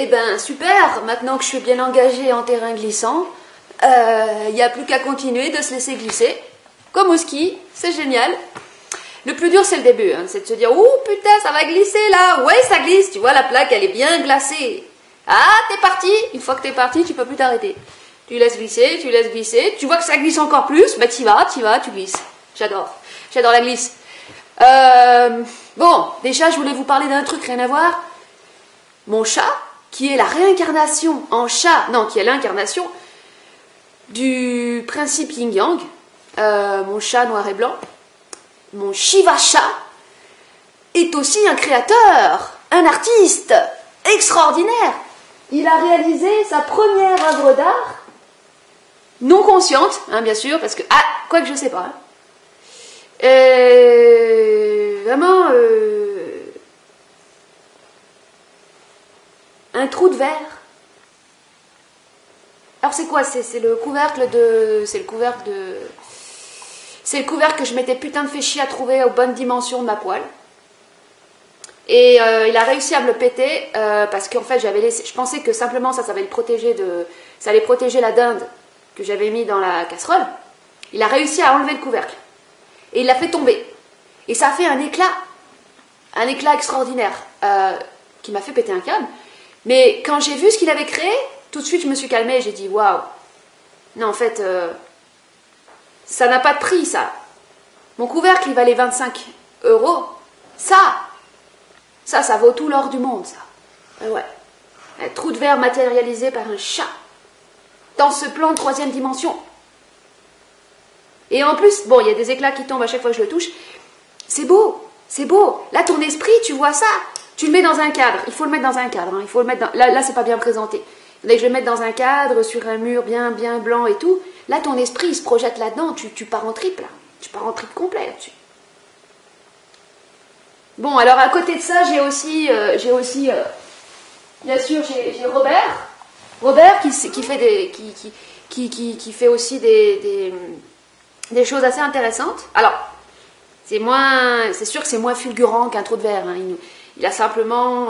ben super, maintenant que je suis bien engagée en terrain glissant, il n'y a plus qu'à continuer de se laisser glisser, comme au ski, c'est génial. Le plus dur, c'est le début, hein, c'est de se dire, ouh putain, ça va glisser là, ouais, ça glisse, tu vois, la plaque, elle est bien glacée. Ah, t'es parti, une fois que t'es parti, tu peux plus t'arrêter. Tu laisses glisser, tu vois que ça glisse encore plus, bah t'y vas, tu glisses. J'adore la glisse. Bon, déjà, je voulais vous parler d'un truc, rien à voir. Mon chat, qui est la réincarnation en chat, non, qui est l'incarnation du principe yin-yang, mon chat noir et blanc, mon Shiva chat, est aussi un créateur, un artiste extraordinaire. Il a réalisé sa première œuvre d'art, non consciente, hein, bien sûr, parce que, ah, quoi que je sais pas, hein. Vraiment, un trou de verre. Alors c'est quoi? C'est le couvercle de... C'est le couvercle que je m'étais putain de fait chier à trouver aux bonnes dimensions de ma poêle. Et il a réussi à me le péter parce qu'en fait j'avais laissé... Je pensais que simplement ça allait protéger ça allait protéger la dinde que j'avais mis dans la casserole. Il a réussi à enlever le couvercle. Et il l'a fait tomber. Et ça a fait un éclat extraordinaire qui m'a fait péter un câble. Mais quand j'ai vu ce qu'il avait créé, tout de suite je me suis calmée et j'ai dit waouh. Non, en fait, ça n'a pas de prix, ça. Mon couvercle, il valait 25 €. Ça vaut tout l'or du monde, ça. Ouais. Un trou de verre matérialisé par un chat. Dans ce plan de 3e dimension. Et en plus, bon, il y a des éclats qui tombent à chaque fois que je le touche. C'est beau, c'est beau. Là, ton esprit, tu vois ça. Tu le mets dans un cadre. Il faut le mettre dans un cadre. Hein. Il faut le mettre dans... Là c'est pas bien présenté. Dès que je vais le mettre dans un cadre, sur un mur bien blanc et tout, là, ton esprit, il se projette là-dedans. Tu pars en trip, là. Tu pars en trip complet là-dessus. Bon, alors à côté de ça, j'ai aussi bien sûr, j'ai Robert. Robert qui fait aussi des choses assez intéressantes. Alors, c'est sûr que c'est moins fulgurant qu'un trou de verre. Hein. Il a simplement,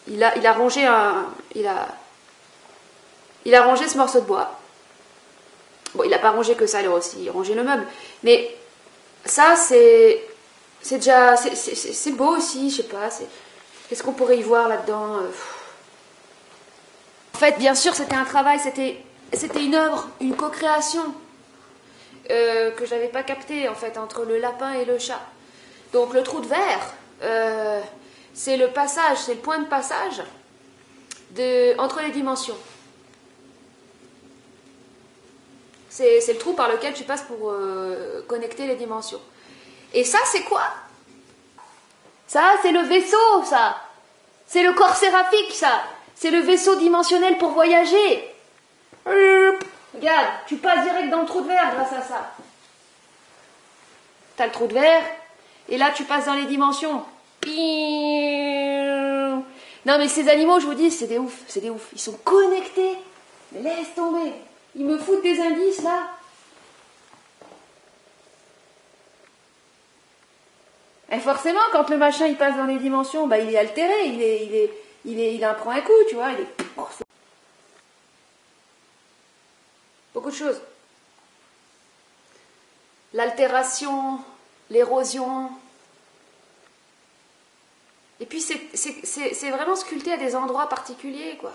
il a rangé ce morceau de bois. Bon, il n'a pas rangé que ça, il a aussi rangé le meuble. Mais ça, c'est déjà, c'est beau aussi, je sais pas. Qu'est-ce qu'on pourrait y voir là-dedans? En fait, bien sûr, c'était un travail, c'était une œuvre, une co-création que j'avais pas captée en fait entre le lapin et le chat. Donc le trou de verre, c'est le passage, c'est le point de passage entre les dimensions. C'est le trou par lequel tu passes pour connecter les dimensions. Et ça, c'est quoi? Ça, c'est le vaisseau, ça. C'est le corps séraphique, ça. C'est le vaisseau dimensionnel pour voyager. Regarde, tu passes direct dans le trou de verre grâce à ça. T'as le trou de verre, et là, tu passes dans les dimensions. Non, mais ces animaux, je vous dis, c'est des ouf. Ils sont connectés. Mais laisse tomber. Ils me foutent des indices, là. Et forcément, quand le machin il passe dans les dimensions, bah, il est altéré, il en prend un coup, tu vois. Beaucoup de choses. L'altération, l'érosion. Et puis c'est vraiment sculpté à des endroits particuliers, quoi.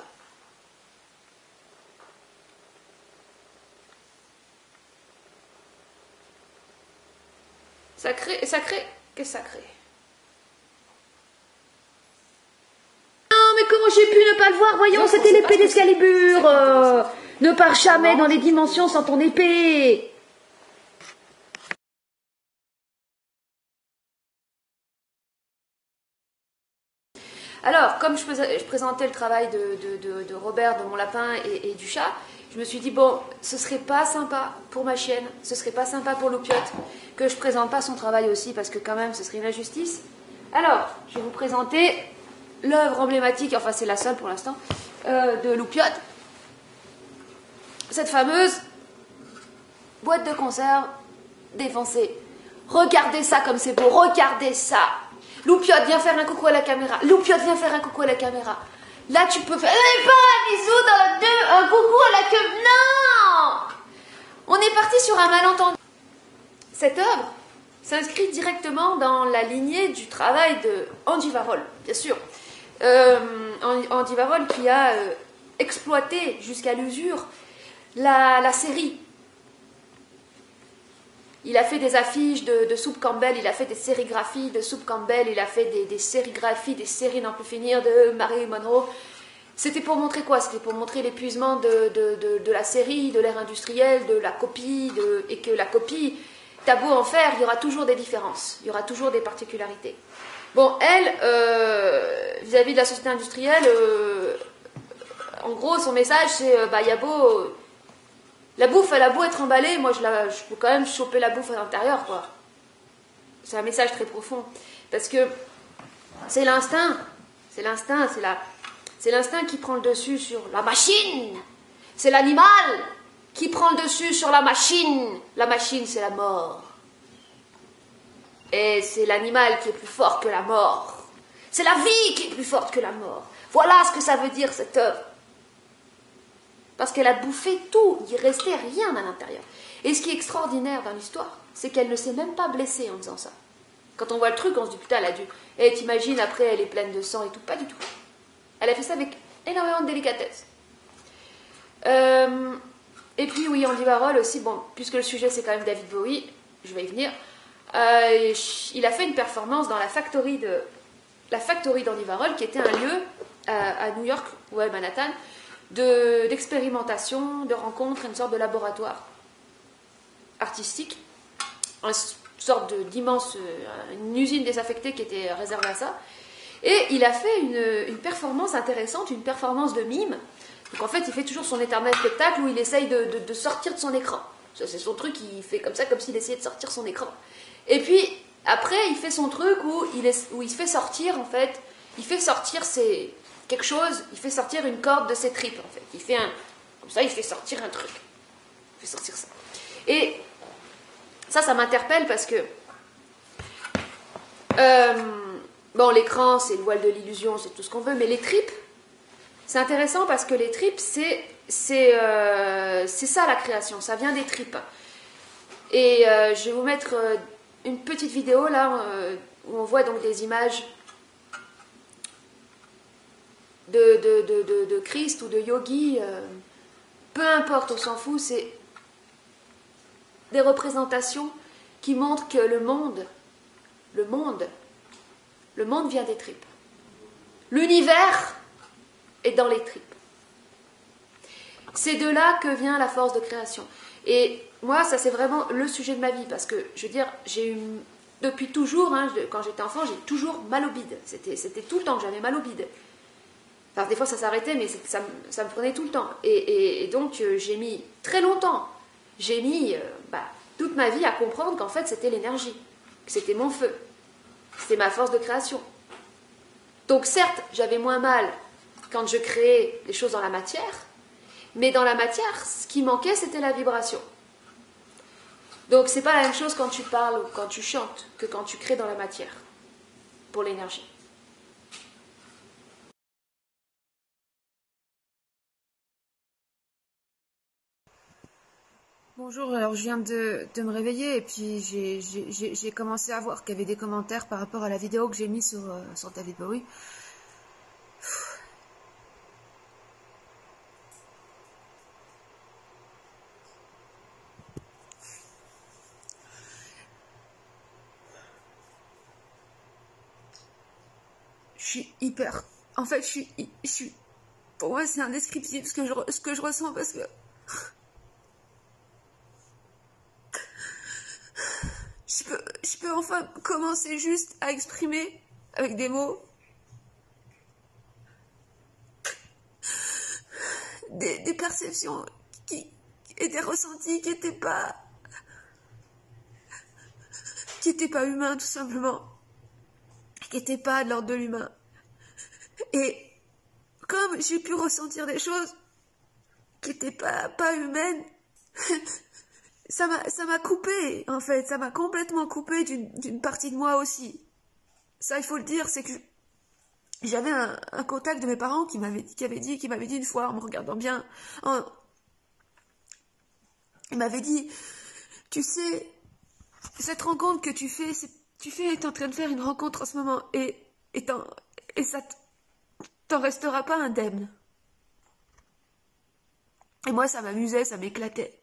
Ça crée. Qu'est-ce que ça crée? Non, mais comment j'ai pu ne pas le voir? Voyons, c'était l'épée d'Excalibur. Ne pars jamais dans les dimensions sans ton épée. Alors, comme je présentais le travail de Robert, de mon lapin et du chat, je me suis dit, bon, ce serait pas sympa pour ma chienne, ce serait pas sympa pour Loupiote, que je présente pas son travail aussi, parce que quand même, ce serait une injustice. Alors, je vais vous présenter l'œuvre emblématique, enfin c'est la seule pour l'instant, de Loupiote. Cette fameuse boîte de conserve défoncée. Regardez ça comme c'est beau, regardez ça. Loupiote, viens faire un coucou à la caméra. Loupiote, viens faire un coucou à la caméra. Là, tu peux faire pas un bisou dans la queue, un coucou à la queue. Non! On est parti sur un malentendu. Cette œuvre s'inscrit directement dans la lignée du travail de Andy Warhol, bien sûr. Andy Warhol qui a exploité jusqu'à l'usure la série. Il a fait des affiches de Soup Campbell, il a fait des sérigraphies de Soup Campbell, il a fait des sérigraphies, des séries n'en plus finir de Marilyn Monroe. C'était pour montrer quoi? C'était pour montrer l'épuisement de la série, de l'ère industrielle, de la copie, et que la copie, t'as beau en faire, il y aura toujours des différences, il y aura toujours des particularités. Bon, elle, vis-à-vis de la société industrielle, en gros, son message, c'est, il y a beau... La bouffe, elle a beau être emballée, moi je peux quand même choper la bouffe à l'intérieur, quoi. C'est un message très profond. Parce que c'est l'instinct. C'est l'instinct, c'est l'instinct qui prend le dessus sur la machine. C'est l'animal qui prend le dessus sur la machine. La machine, c'est la mort. Et c'est l'animal qui est plus fort que la mort. C'est la vie qui est plus forte que la mort. Voilà ce que ça veut dire, cette œuvre. Parce qu'elle a bouffé tout, il restait rien à l'intérieur. Et ce qui est extraordinaire dans l'histoire, c'est qu'elle ne s'est même pas blessée en faisant ça. Quand on voit le truc, on se dit, putain, elle a dû... Et t'imagines, après, elle est pleine de sang et tout. Pas du tout. Elle a fait ça avec énormément de délicatesse. Et puis, oui, Andy Warhol aussi, bon, puisque le sujet, c'est quand même David Bowie, je vais y venir, il a fait une performance dans la factory d'Andy Warhol, qui était un lieu à New York, ouais, Manhattan, d'expérimentation, de rencontre, une sorte de laboratoire artistique, une sorte d'immense, une usine désaffectée qui était réservée à ça. Et il a fait une performance intéressante, une performance de mime. Donc en fait, il fait toujours son éternel spectacle où il essaye de sortir de son écran. Ça, c'est son truc, il fait comme ça, comme s'il essayait de sortir son écran. Et puis, après, il fait son truc où il se fait sortir, en fait, il fait sortir quelque chose, il fait sortir une corde de ses tripes, en fait. Il fait comme ça, il fait sortir un truc. Il fait sortir ça. Et ça m'interpelle parce que bon, l'écran, c'est le voile de l'illusion, c'est tout ce qu'on veut, mais les tripes, c'est intéressant parce que les tripes, c'est ça la création, ça vient des tripes. Et je vais vous mettre une petite vidéo là où on voit donc des images de Christ ou de yogi, peu importe, on s'en fout, c'est des représentations qui montrent que le monde vient des tripes. L'univers est dans les tripes. C'est de là que vient la force de création. Et moi, ça c'est vraiment le sujet de ma vie, parce que, je veux dire, j'ai eu, depuis toujours, quand j'étais enfant, j'ai toujours mal au bide. C'était tout le temps que j'avais mal au bide. Enfin, des fois ça s'arrêtait, mais ça me prenait tout le temps. Et donc, j'ai mis très longtemps, toute ma vie à comprendre qu'en fait, c'était l'énergie, que c'était mon feu, c'était ma force de création. Donc certes, j'avais moins mal quand je créais des choses dans la matière, mais dans la matière, ce qui manquait, c'était la vibration. Donc c'est pas la même chose quand tu parles ou quand tu chantes que quand tu crées dans la matière, pour l'énergie. Bonjour, alors je viens de me réveiller et puis j'ai commencé à voir qu'il y avait des commentaires par rapport à la vidéo que j'ai mise sur David Bowie. Je suis hyper... En fait, pour moi, c'est indescriptible ce que je ressens parce que... Je peux enfin commencer juste à exprimer avec des mots des perceptions et des ressentis qui n'étaient pas humains, tout simplement, qui n'étaient pas de l'ordre de l'humain. Et comme j'ai pu ressentir des choses qui n'étaient pas humaines, ça m'a coupé, en fait, ça m'a complètement coupé d'une partie de moi aussi. Ça, il faut le dire, c'est que J'avais un contact de mes parents qui m'avait dit une fois, en me regardant bien, il m'avait dit, tu sais, cette rencontre que tu fais, t'es en train de faire une rencontre en ce moment, et ça t'en restera pas indemne. Et moi, ça m'amusait, ça m'éclatait.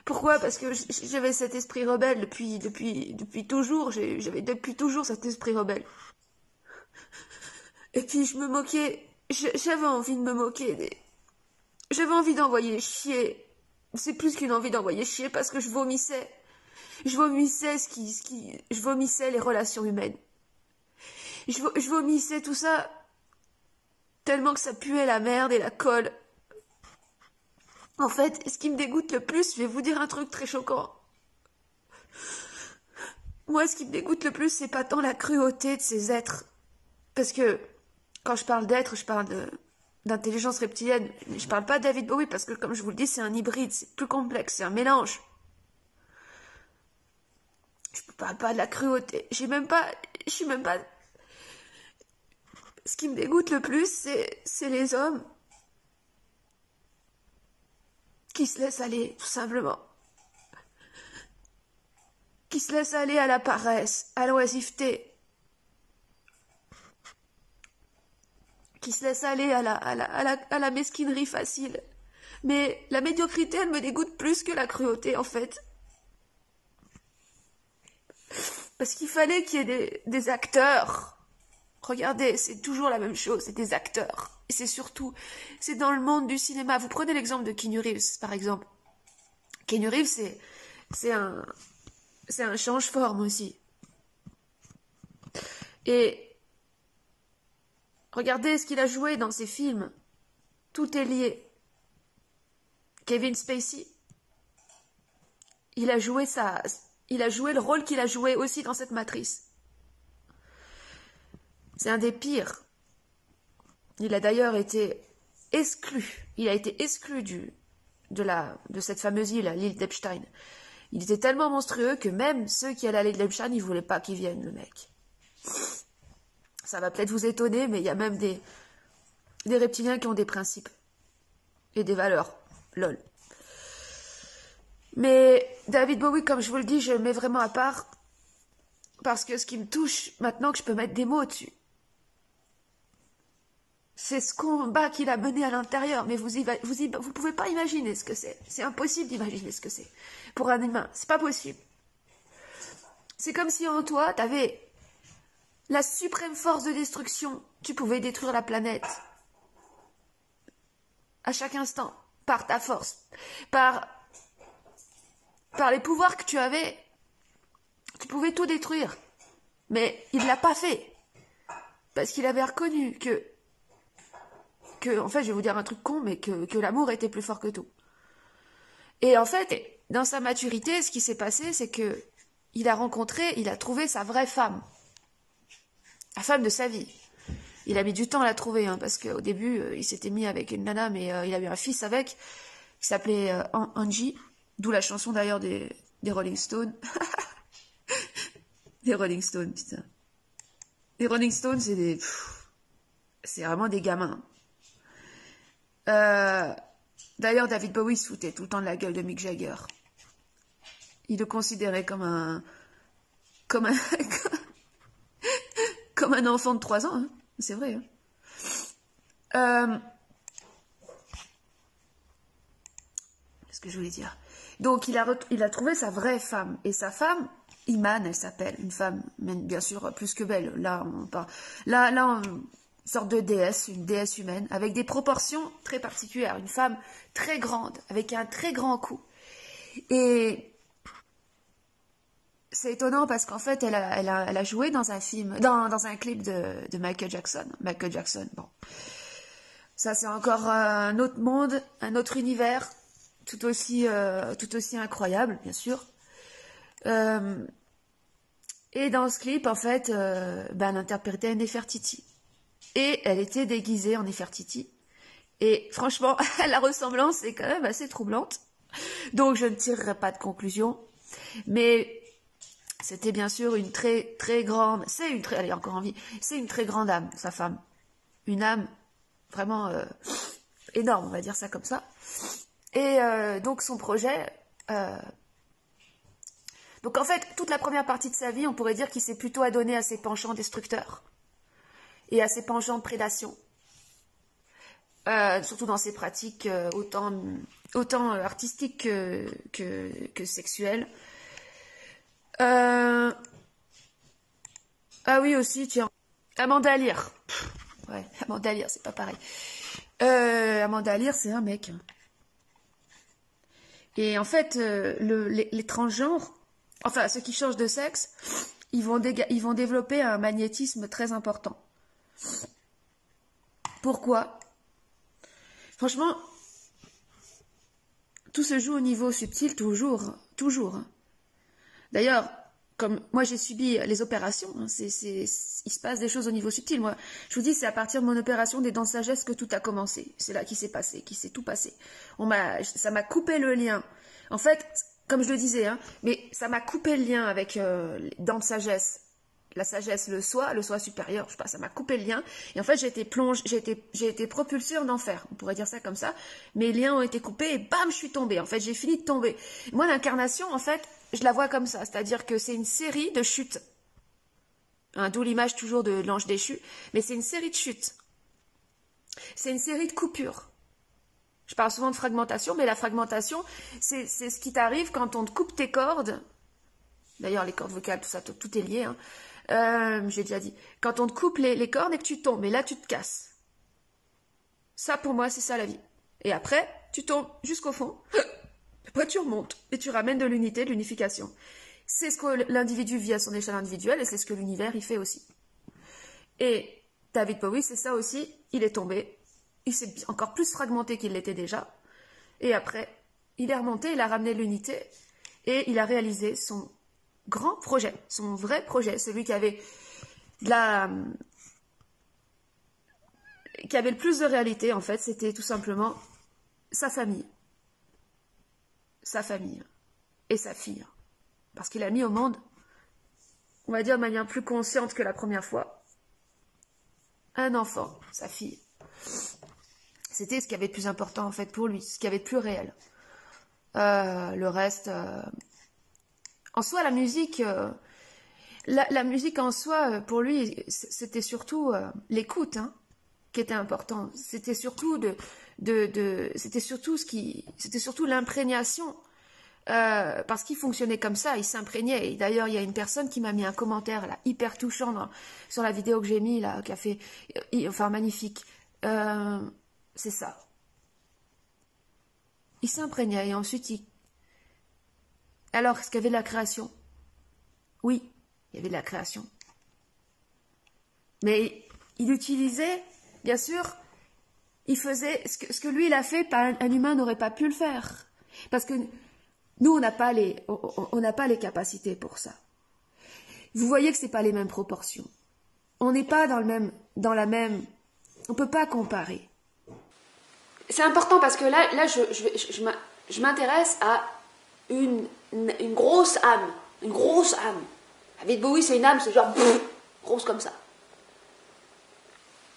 Pourquoi? Parce que j'avais cet esprit rebelle depuis toujours. J'avais depuis toujours cet esprit rebelle. Et puis je me moquais. J'avais envie de me moquer. J'avais envie d'envoyer chier. C'est plus qu'une envie d'envoyer chier parce que je vomissais. Je vomissais je vomissais les relations humaines. Je vomissais tout ça tellement que ça puait la merde et la colle. En fait, ce qui me dégoûte le plus, je vais vous dire un truc très choquant. Moi, ce qui me dégoûte le plus, c'est pas tant la cruauté de ces êtres. Parce que, quand je parle d'êtres, je parle d'intelligence reptilienne. Mais je parle pas de David Bowie, parce que, comme je vous le dis, c'est un hybride, c'est plus complexe, c'est un mélange. Je parle pas de la cruauté. Je suis même pas... Ce qui me dégoûte le plus, c'est les hommes qui se laissent aller, tout simplement. Qui se laissent aller à la paresse, à l'oisiveté. Qui se laissent aller à la mesquinerie facile. Mais la médiocrité, elle me dégoûte plus que la cruauté, en fait. Parce qu'il fallait qu'il y ait des acteurs. Regardez, c'est toujours la même chose, c'est des acteurs. Et c'est surtout, c'est dans le monde du cinéma. Vous prenez l'exemple de Keanu Reeves, par exemple. Keanu Reeves, c'est un change-forme aussi. Et regardez ce qu'il a joué dans ses films. Tout est lié. Kevin Spacey, il a joué le rôle qu'il a joué aussi dans cette matrice. C'est un des pires. Il a d'ailleurs été exclu. Il a été exclu de cette fameuse île, l'île d'Epstein. Il était tellement monstrueux que même ceux qui allaient à l'île d'Epstein, ils voulaient pas qu'il vienne, le mec. Ça va peut-être vous étonner, mais il y a même des reptiliens qui ont des principes et des valeurs. Lol. Mais David Bowie, comme je vous le dis, je le mets vraiment à part parce que ce qui me touche, maintenant que je peux mettre des mots dessus, c'est ce combat qu'il a mené à l'intérieur. Mais vous pouvez pas imaginer ce que c'est. C'est impossible d'imaginer ce que c'est. Pour un humain, c'est pas possible. C'est comme si en toi, t'avais la suprême force de destruction. Tu pouvais détruire la planète. À chaque instant. Par ta force. Par les pouvoirs que tu avais. Tu pouvais tout détruire. Mais il l'a pas fait. Parce qu'il avait reconnu que, en fait, je vais vous dire un truc con, mais que l'amour était plus fort que tout. Et en fait, dans sa maturité, ce qui s'est passé, c'est que il a trouvé sa vraie femme. La femme de sa vie. Il a mis du temps à la trouver, hein, parce qu'au début, il s'était mis avec une nana, mais il a eu un fils avec, qui s'appelait Angie, d'où la chanson d'ailleurs des Rolling Stones. Des Rolling Stones, putain. Les Rolling Stones, c'est vraiment des gamins. D'ailleurs, David Bowie se foutait tout le temps de la gueule de Mick Jagger. Il le considérait comme un enfant de 3 ans, hein. C'est vrai. Hein. Qu'est-ce que je voulais dire? Donc, il a trouvé sa vraie femme. Et sa femme, Iman, elle s'appelle. Une femme, bien sûr, plus que belle. Là, on parle. Là, une sorte de déesse, une déesse humaine, avec des proportions très particulières. Une femme très grande, avec un très grand cou. Et c'est étonnant parce qu'en fait, elle a joué dans un film, dans un clip de Michael Jackson. Michael Jackson, bon. Ça, c'est encore un autre monde, un autre univers, tout aussi incroyable, bien sûr. Et dans ce clip, en fait, elle interprétait Nefertiti. Et elle était déguisée en Nefertiti. Et franchement, la ressemblance est quand même assez troublante. Donc, je ne tirerai pas de conclusion. Mais C'était bien sûr une très très grande, elle est encore en vie, c'est une très grande âme, sa femme. Une âme vraiment énorme, on va dire ça comme ça. Et donc son projet... donc en fait, toute la première partie de sa vie, on pourrait dire qu'il s'est plutôt adonné à ses penchants destructeurs et à ses penchants de prédation. Surtout dans ses pratiques autant artistiques que sexuelles. Ah oui aussi, tiens. Amanda Lear. Ouais, Amanda Lear, c'est pas pareil. Amanda Lear, c'est un mec. Et en fait, les transgenres, enfin ceux qui changent de sexe, ils vont développer un magnétisme très important. Pourquoi ? Franchement, tout se joue au niveau subtil, toujours. D'ailleurs, comme moi j'ai subi les opérations, hein, il se passe des choses au niveau subtil. Moi, je vous dis, c'est à partir de mon opération des dents de sagesse que tout a commencé. C'est là qu'il s'est tout passé. Ça m'a coupé le lien. En fait, comme je le disais, hein, mais ça m'a coupé le lien avec les dents de sagesse. La sagesse, le soi supérieur, je sais pas, ça m'a coupé le lien. Et en fait, j'ai été propulsée en enfer, on pourrait dire ça comme ça. Mes liens ont été coupés et bam, je suis tombée. En fait, j'ai fini de tomber. Moi, l'incarnation, en fait, je la vois comme ça. C'est-à-dire que c'est une série de chutes. Hein, d'où l'image toujours de l'ange déchu. Mais c'est une série de chutes. C'est une série de coupures. Je parle souvent de fragmentation, mais la fragmentation, c'est ce qui t'arrive quand on te coupe tes cordes. D'ailleurs, les cordes vocales, tout ça, tout est lié, hein. J'ai déjà dit, quand on te coupe les cordes et que tu tombes, et là tu te casses. Ça pour moi c'est ça la vie. Et après, tu tombes jusqu'au fond, après tu remontes et tu ramènes de l'unité, de l'unification. C'est ce que l'individu vit à son échelle individuelle et c'est ce que l'univers y fait aussi. Et David Bowie, c'est ça aussi, il est tombé, il s'est encore plus fragmenté qu'il l'était déjà, et après, il est remonté, il a ramené l'unité et il a réalisé son grand projet, son vrai projet, celui qui avait le plus de réalité en fait, c'était tout simplement sa famille et sa fille, parce qu'il a mis au monde, on va dire de manière plus consciente que la première fois, un enfant, sa fille. C'était ce qui avait de plus important en fait pour lui, ce qui avait de plus réel. Le reste, en soi, la musique. La musique en soi, pour lui, c'était surtout l'écoute, hein, qui était important. C'était surtout c'était surtout l'imprégnation, parce qu'il fonctionnait comme ça, il s'imprégnait. Et d'ailleurs, il y a une personne qui m'a mis un commentaire là hyper touchant sur la vidéo que j'ai mis là, qui a fait, enfin magnifique. C'est ça. Il s'imprégnait et ensuite Alors, est-ce qu'il y avait de la création ? Oui. Il y avait de la création. Mais il utilisait, bien sûr, il faisait ce que lui il a fait, un humain n'aurait pas pu le faire. Parce que nous, on n'a pas les capacités pour ça. Vous voyez que c'est pas les mêmes proportions. On n'est pas on peut pas comparer. C'est important parce que là je m'intéresse à une grosse âme. Une grosse âme. David Bowie, c'est une âme, c'est genre grosse comme ça.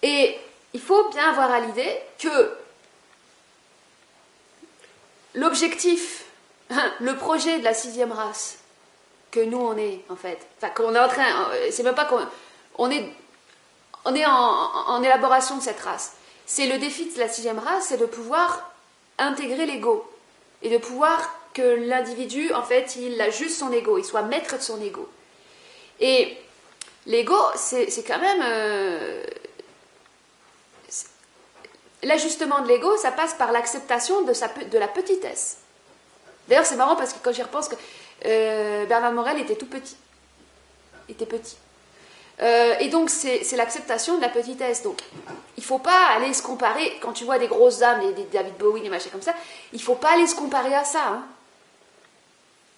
Et il faut bien avoir à l'idée que l'objectif, le projet de la 6e race, que nous on est en fait, enfin qu'on est en train, c'est même pas on est en élaboration de cette race. C'est le défi de la 6e race, c'est de pouvoir intégrer l'ego et de pouvoir que l'individu, en fait, il ajuste son ego, il soit maître de son ego. Et l'ego, c'est quand même... l'ajustement de l'ego, ça passe par l'acceptation de la petitesse. D'ailleurs, c'est marrant parce que quand j'y repense, Bernard Morel était tout petit. Il était petit. Et donc, c'est l'acceptation de la petitesse. Donc, il ne faut pas aller se comparer, quand tu vois des grosses âmes, des David Bowie, des machins comme ça, il ne faut pas aller se comparer à ça, hein.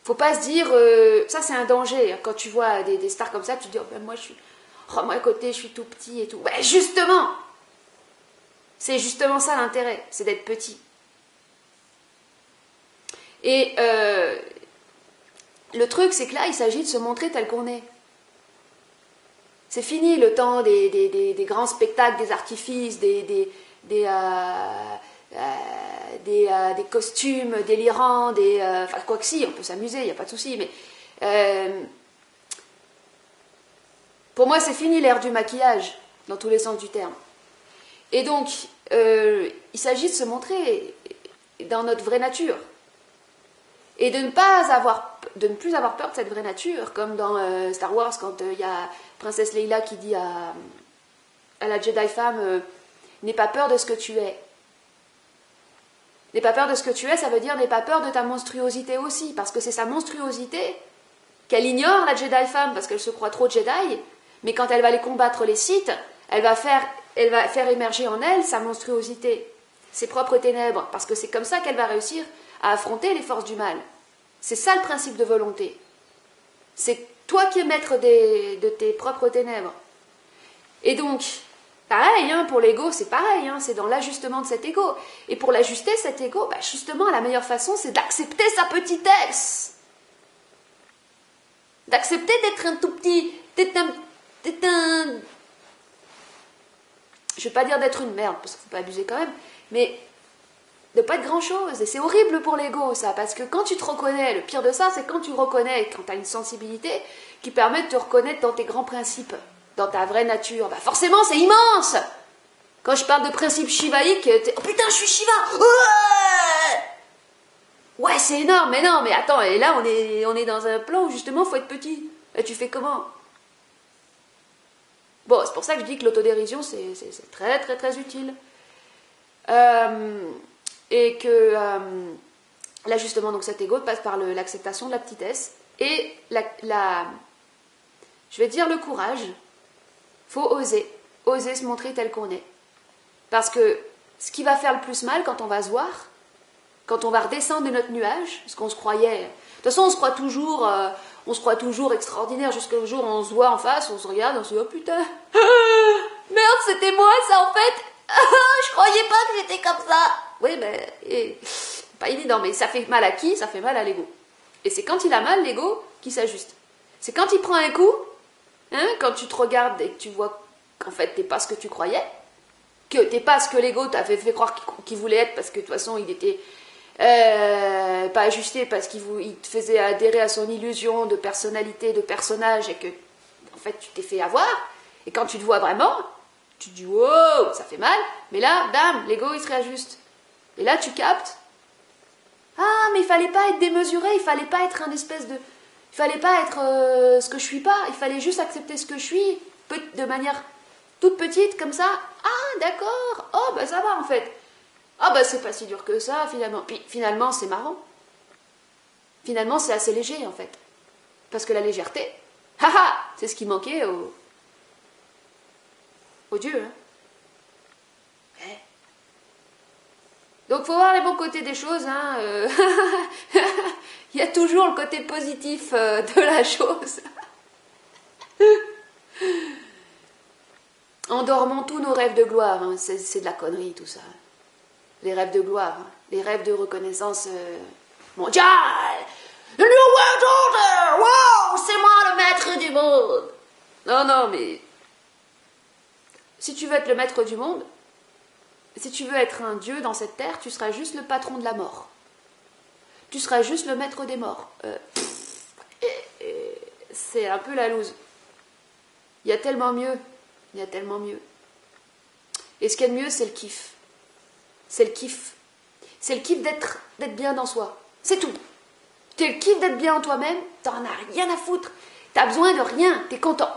Faut pas se dire, ça c'est un danger, quand tu vois des stars comme ça, tu te dis, oh, ben moi à côté je suis tout petit et tout. Ben justement, c'est justement ça l'intérêt, c'est d'être petit. Et le truc, c'est que là, il s'agit de se montrer tel qu'on est. C'est fini le temps des grands spectacles, des artifices, des costumes délirants, enfin, quoi que si, on peut s'amuser, il n'y a pas de souci, mais pour moi, c'est fini l'ère du maquillage, dans tous les sens du terme. Et donc, il s'agit de se montrer dans notre vraie nature. Et de ne plus avoir peur de cette vraie nature, comme dans Star Wars, quand il y a Princesse Leia qui dit à la Jedi femme n'aie pas peur de ce que tu es. N'aie pas peur de ce que tu es, ça veut dire n'aie pas peur de ta monstruosité aussi, parce que c'est sa monstruosité qu'elle ignore, la Jedi femme, parce qu'elle se croit trop Jedi, mais quand elle va aller combattre les Sith, elle va faire émerger en elle sa monstruosité, ses propres ténèbres, parce que c'est comme ça qu'elle va réussir à affronter les forces du mal. C'est ça le principe de volonté. C'est toi qui es maître de tes propres ténèbres. Et donc, pareil, hein, pour l'ego, c'est pareil, hein, c'est dans l'ajustement de cet ego. Et pour l'ajuster, cet ego, bah, justement, la meilleure façon, c'est d'accepter sa petitesse. D'accepter d'être un tout petit... d'être un... Je ne vais pas dire d'être une merde, parce qu'il ne faut pas abuser quand même, mais de pas être grand-chose. Et c'est horrible pour l'ego, ça, parce que quand tu te reconnais, le pire de ça, c'est quand tu reconnais, quand tu as une sensibilité qui permet de te reconnaître dans tes grands principes, dans ta vraie nature, bah forcément, c'est immense. Quand je parle de principe shivaïque, oh putain, je suis Shiva. Ouais, c'est énorme, mais non, mais attends, et là, on est dans un plan où justement, il faut être petit. Et tu fais comment? Bon, c'est pour ça que je dis que l'autodérision, c'est très, très, très utile. Et que l'ajustement, donc cet ego, passe par l'acceptation de la petitesse et je vais dire le courage. Faut oser se montrer tel qu'on est. Parce que ce qui va faire le plus mal quand on va se voir, quand on va redescendre de notre nuage, parce qu'on se croyait... De toute façon, on se croit toujours extraordinaire jusqu'au jour où on se voit en face, on se regarde, on se dit « Oh putain, merde, c'était moi ça en fait, je croyais pas que j'étais comme ça !» Oui, ben, pas évident, mais ça fait mal à qui? Ça fait mal à l'ego. Et c'est quand il a mal, l'ego, qui s'ajuste. C'est quand il prend un coup, hein, quand tu te regardes et que tu vois qu'en fait, t'es pas ce que tu croyais, que t'es pas ce que l'ego t'avait fait croire qu'il voulait être, parce que de toute façon, il était pas ajusté, parce qu'il te faisait adhérer à son illusion de personnalité, de personnage, et que, en fait, tu t'es fait avoir. Et quand tu te vois vraiment, tu te dis, wow, ça fait mal, mais là, bam, l'ego, il se réajuste. Et là, tu captes. Ah, mais il fallait pas être démesuré, il fallait pas être un espèce de... Il fallait pas être ce que je suis pas, il fallait juste accepter ce que je suis, de manière toute petite, comme ça. Ah, d'accord, oh, bah ça va en fait. Ah, bah c'est pas si dur que ça, finalement. Puis finalement, c'est marrant. Finalement, c'est assez léger, en fait. Parce que la légèreté, haha, c'est ce qui manquait au Dieu, hein. Ouais. Donc, faut voir les bons côtés des choses, hein. Il y a toujours le côté positif de la chose. Endormons tous nos rêves de gloire, hein. C'est de la connerie, tout ça. Les rêves de gloire, hein. Les rêves de reconnaissance mondiale. The New World Order! Wow! C'est moi le maître du monde! Non, non, mais... Si tu veux être le maître du monde, si tu veux être un dieu dans cette terre, tu seras juste le patron de la mort. Tu seras juste le maître des morts. C'est un peu la loose. Il y a tellement mieux. Il y a tellement mieux. Et ce qu'il y a de mieux, c'est le kiff. C'est le kiff. C'est le kiff d'être bien dans soi. C'est tout. T'es le kiff d'être bien en toi-même, t'en as rien à foutre. T'as besoin de rien, t'es content.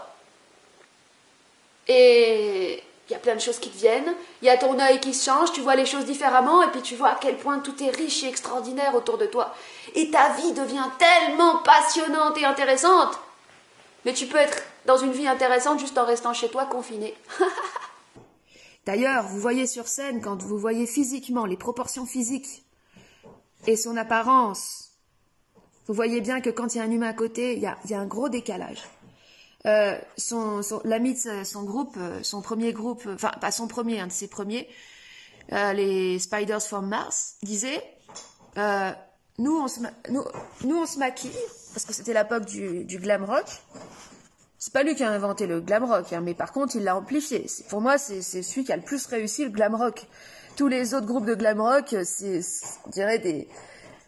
Et il y a plein de choses qui te viennent, il y a ton œil qui se change, tu vois les choses différemment, et puis tu vois à quel point tout est riche et extraordinaire autour de toi. Et ta vie devient tellement passionnante et intéressante. Mais tu peux être dans une vie intéressante juste en restant chez toi, confiné. D'ailleurs, vous voyez sur scène, quand vous voyez physiquement les proportions physiques et son apparence, vous voyez bien que quand il y a un humain à côté, il y a un gros décalage. L'ami de son groupe, son premier groupe, enfin pas son premier, un de ses premiers, les Spiders from Mars, disait nous, on se maquille, parce que c'était l'époque du glam rock. C'est pas lui qui a inventé le glam rock, hein, mais par contre, il l'a amplifié. Pour moi, c'est celui qui a le plus réussi le glam rock. Tous les autres groupes de glam rock,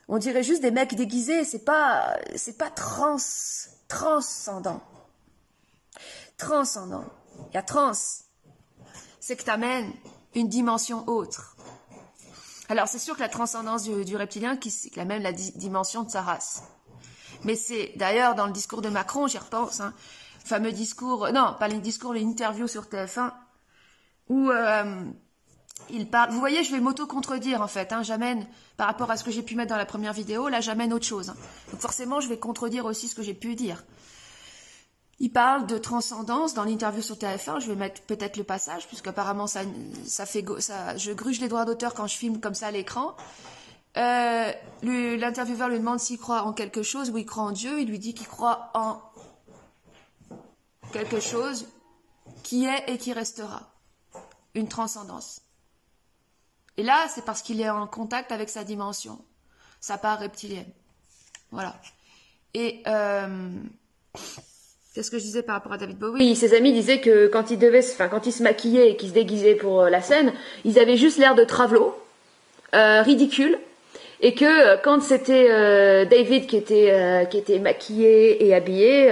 on dirait juste des mecs déguisés. C'est pas transcendant. Transcendant. Il y a trans. C'est que t'amènes une dimension autre. Alors, c'est sûr que la transcendance du reptilien, c'est la même la dimension de sa race. Mais c'est, d'ailleurs, dans le discours de Macron, j'y repense, hein, fameux discours, non, pas le discours, l'interview sur TF1, où il parle, vous voyez, je vais m'auto-contredire, en fait, hein, j'amène, par rapport à ce que j'ai pu mettre dans la première vidéo, là, j'amène autre chose. Hein. Donc, forcément, je vais contredire aussi ce que j'ai pu dire. Il parle de transcendance dans l'interview sur TF1, je vais mettre peut-être le passage, puisqu'apparemment je gruge les droits d'auteur quand je filme comme ça à l'écran. L'intervieweur lui demande s'il croit en quelque chose ou il croit en Dieu, il lui dit qu'il croit en quelque chose qui est et qui restera, une transcendance. Et là, c'est parce qu'il est en contact avec sa dimension, sa part reptilienne. Voilà. Et... Qu'est-ce que je disais par rapport à David Bowie? Oui, ses amis disaient que quand ils se maquillaient et qu'ils se déguisaient pour la scène, ils avaient juste l'air de travelots, ridicules, et que quand c'était David qui était maquillé et habillé,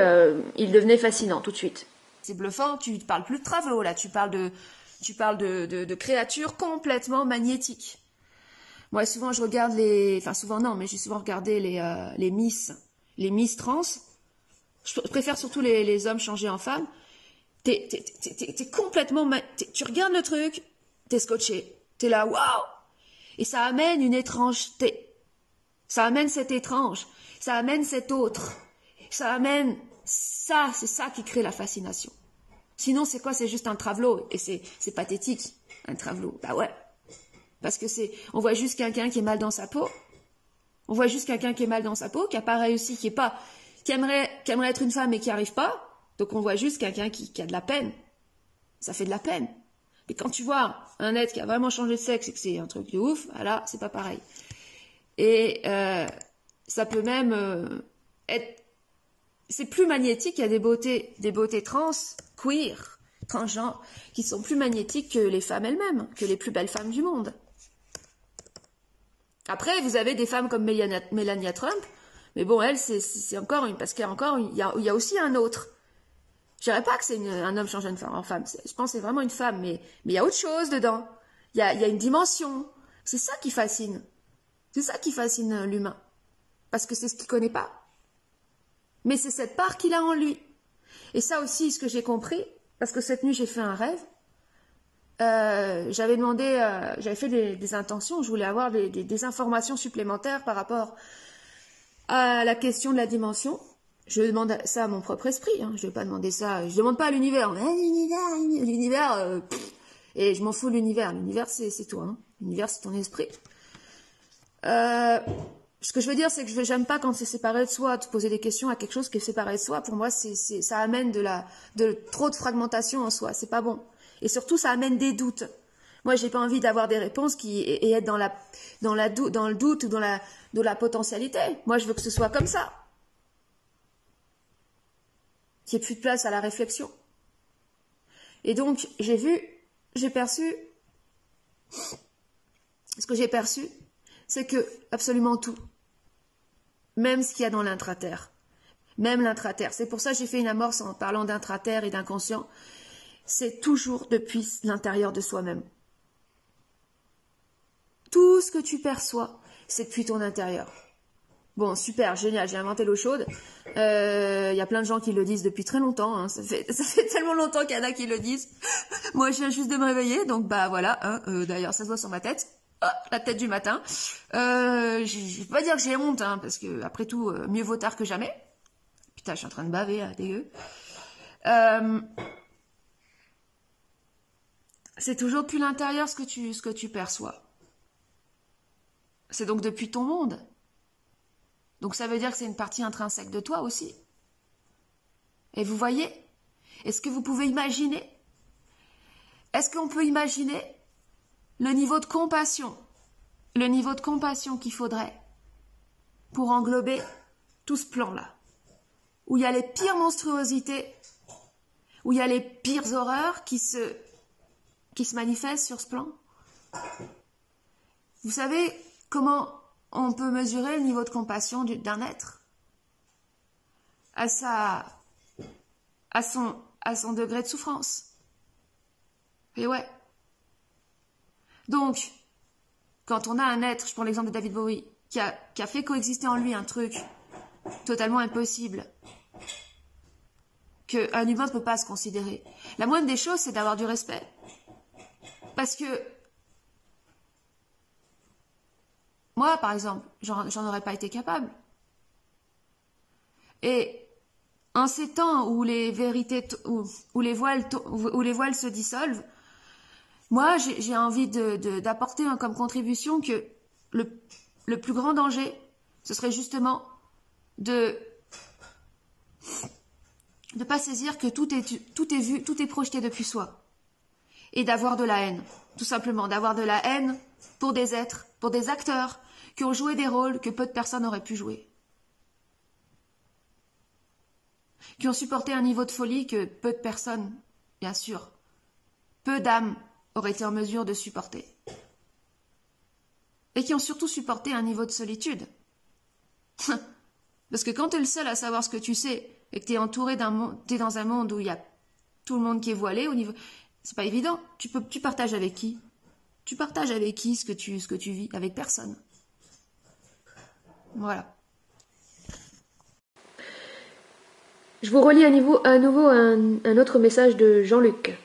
il devenait fascinant tout de suite. C'est bluffant, tu ne parles plus de travelot là, tu parles de créatures complètement magnétiques. Moi, souvent, je regarde souvent non, mais j'ai souvent regardé les Miss trans. Je préfère surtout les hommes changés en femmes. T'es complètement... Tu regardes le truc, t'es scotché. T'es là, waouh! Et ça amène une étrangeté. Ça amène cet étrange. Ça amène cet autre. Ça amène ça. C'est ça qui crée la fascination. Sinon, c'est quoi? C'est juste un travelot. Et c'est pathétique, un travelot. Bah ouais. Parce que on voit juste quelqu'un qui est mal dans sa peau. On voit juste quelqu'un qui est mal dans sa peau, qui n'a pas réussi, qui aimerait être une femme et qui n'y arrive pas. Donc on voit juste quelqu'un qui a de la peine. Ça fait de la peine. Mais quand tu vois un être qui a vraiment changé de sexe et que c'est un truc de ouf, là, c'est pas pareil. Et ça peut même être... C'est plus magnétique, il y a des beautés trans, queer, transgenres, qui sont plus magnétiques que les femmes elles-mêmes, que les plus belles femmes du monde. Après, vous avez des femmes comme Melania Trump, mais bon, elle, c'est encore une, parce qu'il y a aussi un autre. Je dirais pas que c'est un homme changé en femme. Je pense que c'est vraiment une femme, mais il y a autre chose dedans. Il y a une dimension. C'est ça qui fascine. C'est ça qui fascine l'humain. Parce que c'est ce qu'il connaît pas. Mais c'est cette part qu'il a en lui. Et ça aussi, ce que j'ai compris, parce que cette nuit, j'ai fait un rêve. J'avais fait des intentions. Je voulais avoir des informations supplémentaires par rapport à la question de la dimension. Je demande ça à mon propre esprit, hein. Je ne vais pas demander ça, je demande pas à l'univers. L'univers, et je m'en fous de l'univers. L'univers, c'est toi, hein. L'univers, c'est ton esprit. Ce que je veux dire, c'est que j'aime pas quand c'est séparé de soi, de poser des questions à quelque chose qui est séparé de soi. Pour moi, ça amène de trop de fragmentation en soi. C'est pas bon. Et surtout, ça amène des doutes. Moi, j'ai pas envie d'avoir des réponses et être dans le doute ou dans la potentialité. Moi, je veux que ce soit comme ça. Qu'il n'y ait plus de place à la réflexion. Et donc, j'ai perçu, ce que j'ai perçu, c'est que absolument tout, même ce qu'il y a dans l'intraterre, même l'intraterre, c'est pour ça que j'ai fait une amorce en parlant d'intraterre et d'inconscient, c'est toujours depuis l'intérieur de soi-même. Tout ce que tu perçois, c'est depuis ton intérieur. Bon, super, génial, j'ai inventé l'eau chaude. Y a plein de gens qui le disent depuis très longtemps. Hein. Ça fait tellement longtemps qu'il y en a qui le disent. Moi, je viens juste de me réveiller, donc bah voilà. Hein, d'ailleurs, ça se voit sur ma tête. Oh, la tête du matin. Je vais pas dire que j'ai honte, hein, parce que après tout, mieux vaut tard que jamais. Putain, je suis en train de baver, là, dégueu. C'est toujours depuis l'intérieur ce que tu perçois. C'est donc depuis ton monde. Donc ça veut dire que c'est une partie intrinsèque de toi aussi. Et vous voyez? Est-ce que vous pouvez imaginer? Est-ce qu'on peut imaginer le niveau de compassion qu'il faudrait pour englober tout ce plan-là, où il y a les pires monstruosités, où il y a les pires horreurs qui se manifestent sur ce plan. Vous savez comment on peut mesurer le niveau de compassion d'un être? À son degré de souffrance. Et ouais. Donc, quand on a un être, je prends l'exemple de David Bowie, qui a fait coexister en lui un truc totalement impossible, qu'un humain ne peut pas se considérer. La moindre des choses, c'est d'avoir du respect. Parce que moi, par exemple, j'en aurais pas été capable. Et en ces temps où les vérités, où les voiles se dissolvent, moi, j'ai envie d'apporter comme contribution que le plus grand danger, ce serait justement de pas saisir que tout est vu, tout est projeté depuis soi. Et d'avoir de la haine. Tout simplement, d'avoir de la haine pour des êtres, pour des acteurs qui ont joué des rôles que peu de personnes auraient pu jouer. Qui ont supporté un niveau de folie que peu de personnes, bien sûr, peu d'âmes auraient été en mesure de supporter. Et qui ont surtout supporté un niveau de solitude. Parce que quand tu es le seul à savoir ce que tu sais, et que tu es entouré t'es dans un monde où il y a tout le monde qui est voilé, c'est pas évident. Tu partages avec qui? Tu partages avec qui ce que tu vis? Avec personne. Voilà. Je vous relis à nouveau un autre message de Jean-Luc.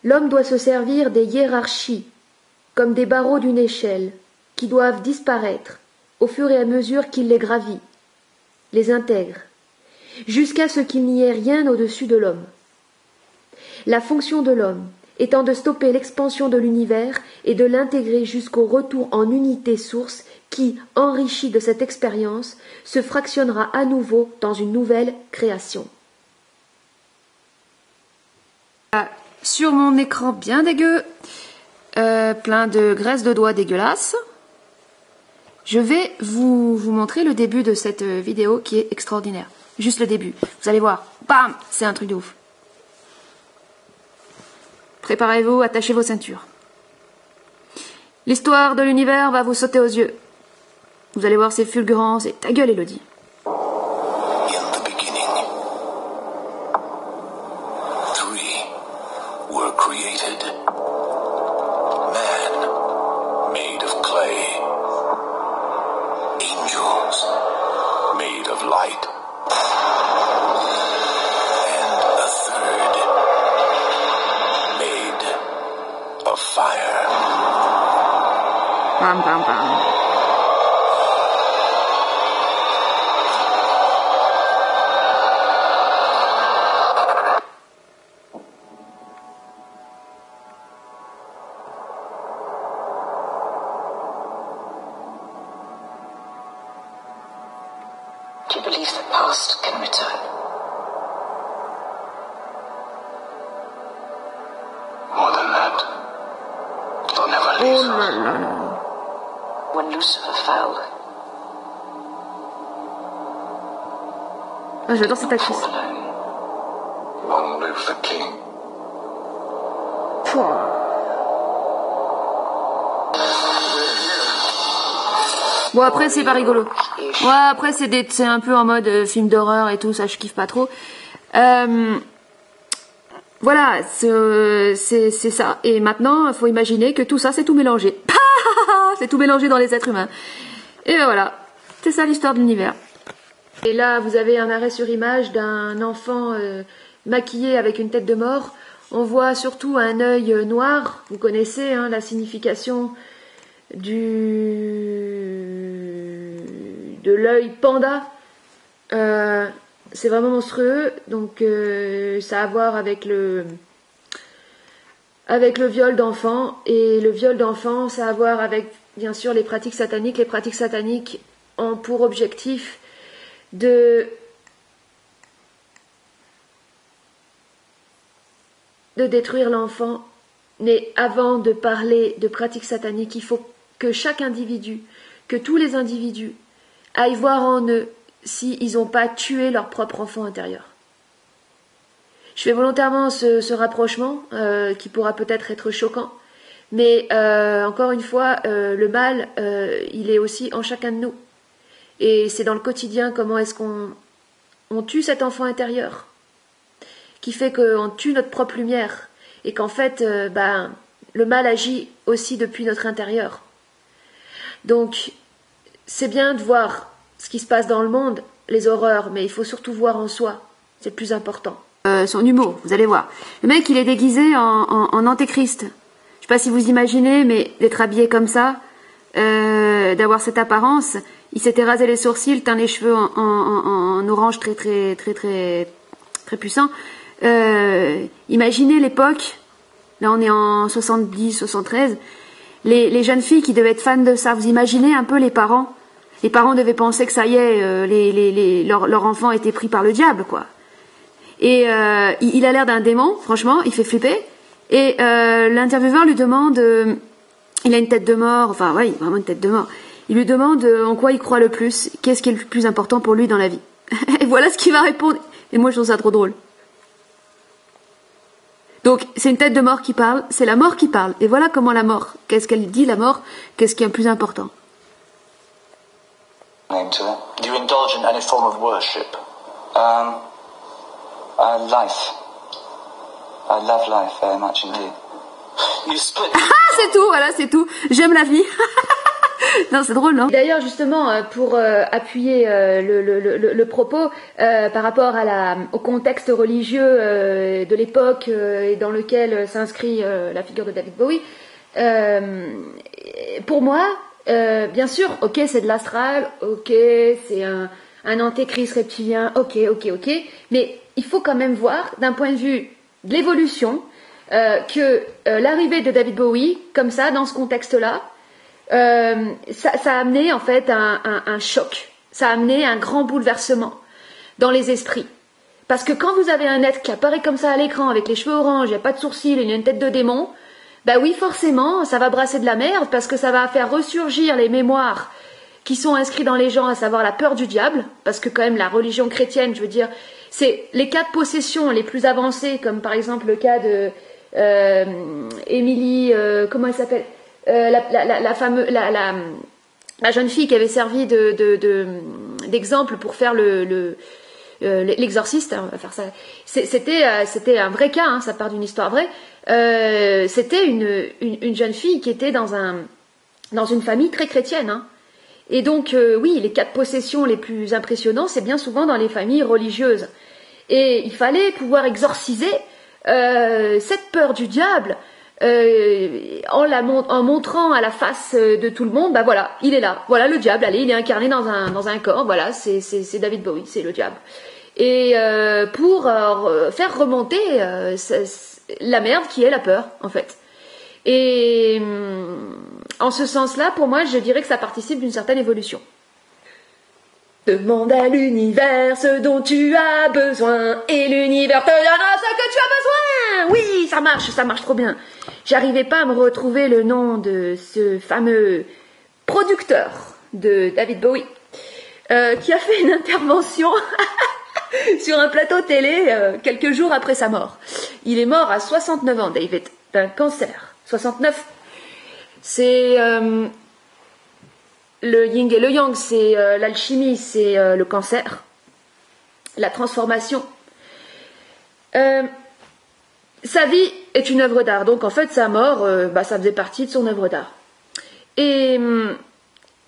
L'homme doit se servir des hiérarchies, comme des barreaux d'une échelle, qui doivent disparaître au fur et à mesure qu'il les gravit, les intègre, jusqu'à ce qu'il n'y ait rien au-dessus de l'homme. La fonction de l'homme étant de stopper l'expansion de l'univers et de l'intégrer jusqu'au retour en unité source qui, enrichi de cette expérience, se fractionnera à nouveau dans une nouvelle création. Sur mon écran bien dégueu, plein de graisse de doigts dégueulasse, je vais vous montrer le début de cette vidéo qui est extraordinaire. Juste le début. Vous allez voir. Bam! C'est un truc de ouf. Préparez-vous, attachez vos ceintures. L'histoire de l'univers va vous sauter aux yeux. Vous allez voir, c'est fulgurant, c'est ta gueule, Elodie. In the beginning, three were created. Man, made of clay. Angels, made of light. And a third, made of fire. Bam, bam, bam. Do you believe the past can return? More than that, they'll never leave us. When Lucifer fell, Ah, j'adore cette actrice. fall alone. Long live the king. Bon, après, c'est pas rigolo. Ouais, après, c'est un peu en mode film d'horreur et tout, ça, je kiffe pas trop. Voilà, c'est ça. Et maintenant, il faut imaginer que tout ça, c'est tout mélangé. C'est tout mélangé dans les êtres humains. Et ben voilà, c'est ça l'histoire de l'univers. Et là, vous avez un arrêt sur image d'un enfant maquillé avec une tête de mort. On voit surtout un œil noir. Vous connaissez la signification de l'œil panda. C'est vraiment monstrueux. Donc, ça a à voir avec le viol d'enfants. Et le viol d'enfants, ça a à voir avec, bien sûr, les pratiques sataniques. Les pratiques sataniques ont pour objectif de détruire l'enfant. Mais avant de parler de pratiques sataniques, il faut que chaque individu que tous les individus aillent voir en eux s'ils n'ont pas tué leur propre enfant intérieur. Je fais volontairement ce rapprochement qui pourra peut-être être choquant, mais encore une fois, le mal, il est aussi en chacun de nous. Et c'est dans le quotidien comment est-ce qu'on tue cet enfant intérieur, qui fait qu'on tue notre propre lumière, et qu'en fait, le mal agit aussi depuis notre intérieur. Donc, c'est bien de voir ce qui se passe dans le monde, les horreurs, mais il faut surtout voir en soi, c'est le plus important. Son humour, vous allez voir. Le mec, il est déguisé en antéchrist. Je sais pas si vous imaginez, mais d'être habillé comme ça, d'avoir cette apparence. Il s'était rasé les sourcils, teint les cheveux en orange très puissant. Imaginez l'époque, là on est en 70, 73, les jeunes filles qui devaient être fans de ça. Vous imaginez un peu les parents. Les parents devaient penser que ça y est, leur enfant était pris par le diable, quoi. Et il a l'air d'un démon, franchement, il fait flipper. Et l'intervieweur lui demande, il a une tête de mort, enfin oui, vraiment une tête de mort. Il lui demande en quoi il croit le plus, qu'est-ce qui est le plus important pour lui dans la vie. Et voilà ce qu'il va répondre. Et moi je trouve ça trop drôle. Donc c'est une tête de mort qui parle, c'est la mort qui parle. Et voilà comment la mort, qu'est-ce qu'elle dit la mort, qu'est-ce qui est le plus important. Do you indulge in any form of worship? Life. I love life very much indeed. You split. Ah, c'est tout, voilà, c'est tout. J'aime la vie. Non, c'est drôle, non? D'ailleurs, justement, pour appuyer le propos par rapport au contexte religieux de l'époque et dans lequel s'inscrit la figure de David Bowie, pour moi, bien sûr, ok, c'est de l'astral, ok, c'est un antéchrist reptilien, ok, mais il faut quand même voir, d'un point de vue de l'évolution, que l'arrivée de David Bowie, comme ça, dans ce contexte-là, ça a amené en fait un choc, ça a amené un grand bouleversement dans les esprits. Parce que quand vous avez un être qui apparaît comme ça à l'écran, avec les cheveux orange, il n'y a pas de sourcils, il a une tête de démon, bah oui, forcément, ça va brasser de la merde, parce que ça va faire ressurgir les mémoires qui sont inscrits dans les gens, à savoir la peur du diable, parce que quand même la religion chrétienne, je veux dire, c'est les cas de possession les plus avancés, comme par exemple le cas de Émilie, comment elle s'appelle, la jeune fille qui avait servi d'exemple pour faire l'exorciste, hein, on va faire ça. C'était un vrai cas, hein, ça part d'une histoire vraie. C'était une jeune fille qui était dans une famille très chrétienne, hein. Et donc, oui, les cas de possession les plus impressionnants, c'est bien souvent dans les familles religieuses. Et il fallait pouvoir exorciser cette peur du diable en montrant à la face de tout le monde, bah voilà, il est là, voilà le diable, allez, il est incarné dans un corps, voilà, c'est David Bowie, c'est le diable. Et pour faire remonter la merde qui est la peur, en fait. Et en ce sens-là, pour moi, je dirais que ça participe d'une certaine évolution. Demande à l'univers ce dont tu as besoin et l'univers te donnera ce que tu as besoin. Oui, ça marche trop bien. J'arrivais pas à me retrouver le nom de ce fameux producteur de David Bowie qui a fait une intervention sur un plateau télé quelques jours après sa mort. Il est mort à 69 ans, David, d'un cancer. 69. C'est le yin et le yang, c'est l'alchimie, c'est le cancer, la transformation. Sa vie est une œuvre d'art, donc en fait sa mort, ça faisait partie de son œuvre d'art. Et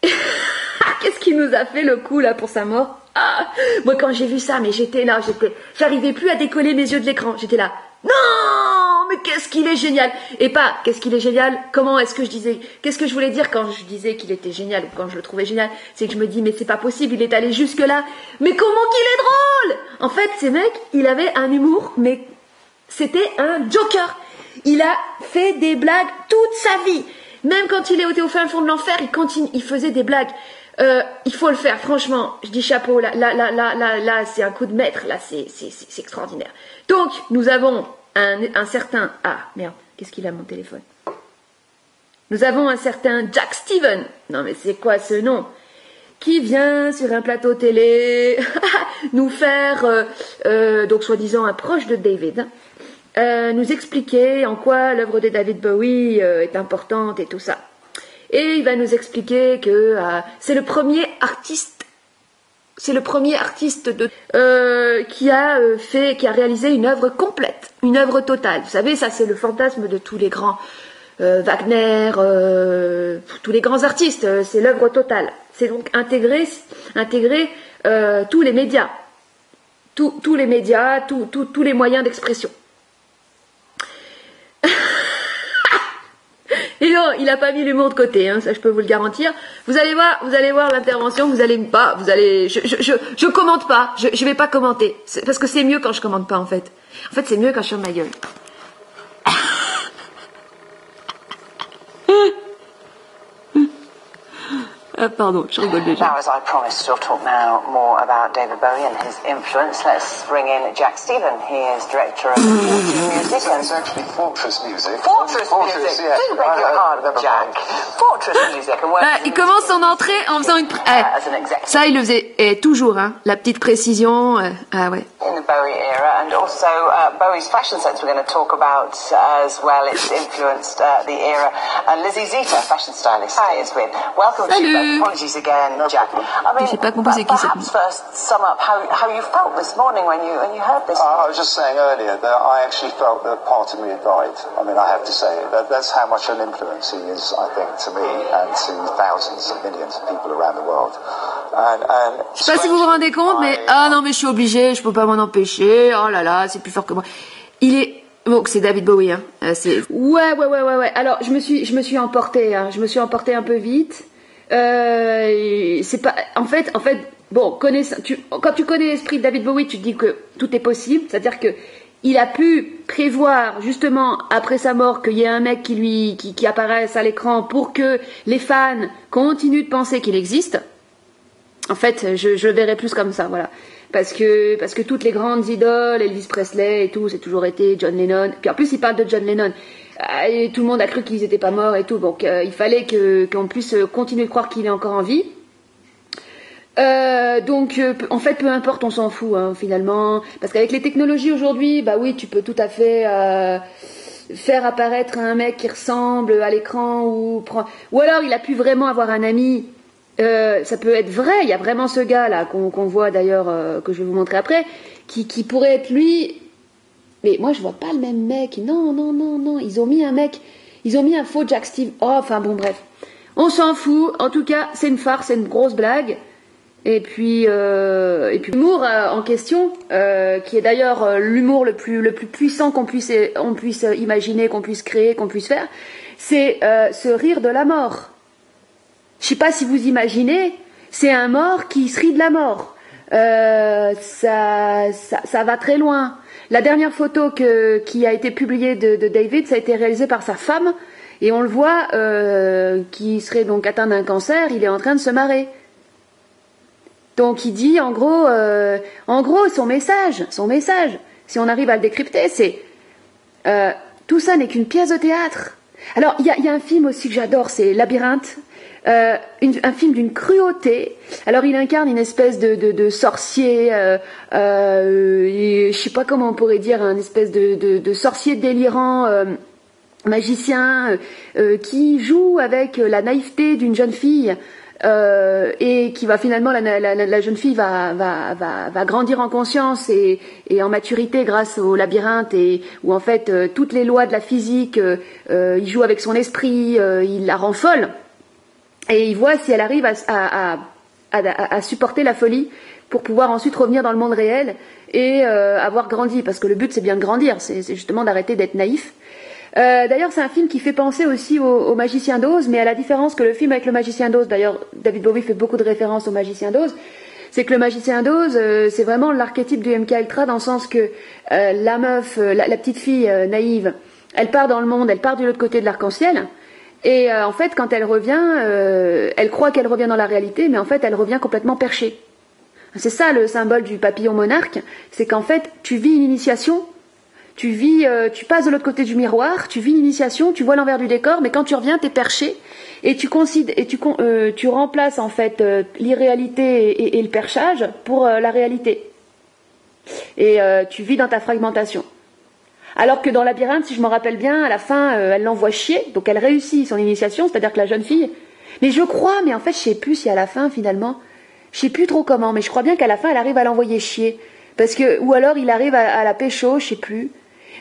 qu'est-ce qui nous a fait le coup là pour sa mort? Moi quand j'ai vu ça, mais j'arrivais plus à décoller mes yeux de l'écran. J'étais là, non, mais qu'est-ce qu'il est génial! Et pas, qu'est-ce qu'il est génial, comment est-ce que je disais, qu'est-ce que je voulais dire quand je disais qu'il était génial ou quand je le trouvais génial? C'est que je me dis, mais c'est pas possible, il est allé jusque là, mais comment qu'il est drôle! En fait, ce mec, il avait un humour, mais c'était un joker. Il a fait des blagues toute sa vie. Même quand il était au fin fond de l'enfer, il faisait des blagues. Il faut le faire, franchement, je dis chapeau, là, c'est un coup de maître, là, c'est extraordinaire. Donc, nous avons un certain... Ah, merde, qu'est-ce qu'il a, mon téléphone? nous avons un certain Jack Steven, non mais c'est quoi ce nom, qui vient sur un plateau télé nous faire, donc soi-disant un proche de David, nous expliquer en quoi l'œuvre de David Bowie est importante et tout ça. Et il va nous expliquer que c'est le premier artiste qui a réalisé une œuvre complète, une œuvre totale. Vous savez, ça c'est le fantasme de tous les grands Wagner, tous les grands artistes, c'est l'œuvre totale. C'est donc intégrer tous les médias, tous les médias, tous les moyens d'expression. Et non, il n'a pas mis l'humour de côté, hein, ça je peux vous le garantir. Vous allez voir l'intervention, je commente pas, je vais pas commenter, parce que c'est mieux quand je commente pas en fait. En fait, c'est mieux quand je ferme ma gueule. Pardon, je rigole déjà. Now, as I promised, we'll talk now more about David Bowie and his influence. Let's bring in Jack Steven. He is director of music. It's actually Fortress Music. Fortress Music. Yeah. Do break your heart, Jack. Fortress Music. And il commence son entrée en faisant une... ça, il le faisait toujours, hein, la petite précision. Ah ouais. In the Bowie era, and also Bowie's fashion sense we're going to talk about as well. It's influenced the era. And Lizzie Zita, fashion stylist, is with. Welcome to you. Apologies again, Jack. I mean, perhaps first sum up how you felt this morning when you heard this. I was just saying earlier that I actually felt that part of me had died. I mean, I have to say that's how much an influence he is, I think, to me and to thousands and millions of people around the world. And je sais pas si vous vous rendez compte, mais non, mais je suis obligée, je peux pas m'en empêcher. Oh là là, c'est plus fort que moi. Il est bon, c'est David Bowie, hein. Ouais. Alors, je me suis emportée, hein. Je me suis emportée un peu vite. C'est pas, en fait, bon, quand tu connais l'esprit de David Bowie, tu te dis que tout est possible, c'est-à-dire que il a pu prévoir justement après sa mort qu'il y ait un mec qui apparaisse à l'écran pour que les fans continuent de penser qu'il existe. En fait, je le verrais plus comme ça, voilà. Parce que toutes les grandes idoles, Elvis Presley et tout, c'est toujours été John Lennon. Puis en plus, il parle de John Lennon. Et tout le monde a cru qu'ils n'étaient pas morts et tout. Donc, il fallait qu'on puisse continuer de croire qu'il est encore en vie. Donc, en fait, peu importe, on s'en fout, hein, finalement. Parce qu'avec les technologies aujourd'hui, bah oui, tu peux tout à fait faire apparaître un mec qui ressemble à l'écran ou alors il a pu vraiment avoir un ami. Ça peut être vrai, il y a vraiment ce gars là qu'on voit d'ailleurs, que je vais vous montrer après, qui pourrait être lui, mais moi je vois pas le même mec. Non, ils ont mis un faux Jack Steve. Oh, enfin bon, bref, on s'en fout. En tout cas, c'est une farce, c'est une grosse blague. Et puis l'humour en question, qui est d'ailleurs l'humour le plus puissant qu'on puisse imaginer, qu'on puisse créer, qu'on puisse faire, c'est se rire de la mort. Je sais pas si vous imaginez, c'est un mort qui se rit de la mort. Ça va très loin. La dernière photo qui a été publiée de David, ça a été réalisé par sa femme, et on le voit, qui serait donc atteint d'un cancer, il est en train de se marrer. Donc il dit, en gros, son message, si on arrive à le décrypter, c'est tout ça n'est qu'une pièce de théâtre. Alors il y a un film aussi que j'adore, c'est Labyrinthe. Un film d'une cruauté. Alors il incarne une espèce de sorcier, je sais pas comment on pourrait dire, un espèce de sorcier délirant, magicien, qui joue avec la naïveté d'une jeune fille, et qui va finalement, la jeune fille va grandir en conscience et en maturité grâce au labyrinthe, et où en fait toutes les lois de la physique, il joue avec son esprit, il la rend folle. Et il voit si elle arrive à supporter la folie pour pouvoir ensuite revenir dans le monde réel et avoir grandi. Parce que le but, c'est bien de grandir, c'est justement d'arrêter d'être naïf. D'ailleurs, c'est un film qui fait penser aussi au Magicien d'Oz, mais à la différence que le film avec le Magicien d'Oz, d'ailleurs, David Bowie fait beaucoup de références au Magicien d'Oz, c'est que le Magicien d'Oz, c'est vraiment l'archétype du MK Ultra, dans le sens que la meuf, la petite fille naïve, elle part dans le monde, elle part de l'autre côté de l'arc-en-ciel. Et en fait, quand elle revient, elle croit qu'elle revient dans la réalité, mais en fait, elle revient complètement perchée. C'est ça le symbole du papillon monarque, c'est qu'en fait, tu vis une initiation, tu vis, tu passes de l'autre côté du miroir, tu vis l'initiation, tu vois l'envers du décor, mais quand tu reviens, t'es perché et tu remplaces en fait l'irréalité et le perchage pour la réalité. Et tu vis dans ta fragmentation. Alors que dans Labyrinthe, si je me rappelle bien, à la fin, elle l'envoie chier, donc elle réussit son initiation, c'est-à-dire que la jeune fille. Mais je crois, mais en fait, je sais plus si à la fin, finalement, je sais plus trop comment, mais je crois bien qu'à la fin, elle arrive à l'envoyer chier. Parce que, ou alors il arrive à la pécho, je sais plus.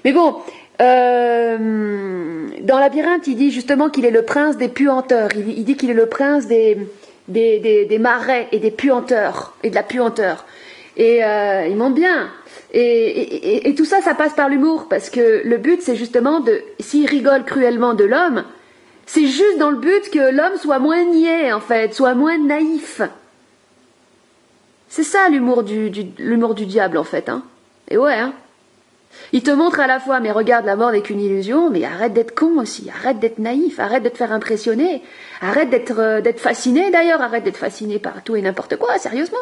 Mais bon, dans Labyrinthe, il dit justement qu'il est le prince des puanteurs. Il dit qu'il est le prince des marais et des puanteurs, et de la puanteur. Et il monte bien. Et tout ça, ça passe par l'humour, parce que le but, c'est justement s'il rigole cruellement de l'homme, c'est juste dans le but que l'homme soit moins niais, en fait, soit moins naïf. C'est ça l'humour du diable, en fait, hein. Et ouais, hein. Il te montre à la fois, mais regarde, la mort n'est qu'une illusion, mais arrête d'être con aussi, arrête d'être naïf, arrête de te faire impressionner, arrête d'être fasciné d'ailleurs, arrête d'être fasciné par tout et n'importe quoi, sérieusement.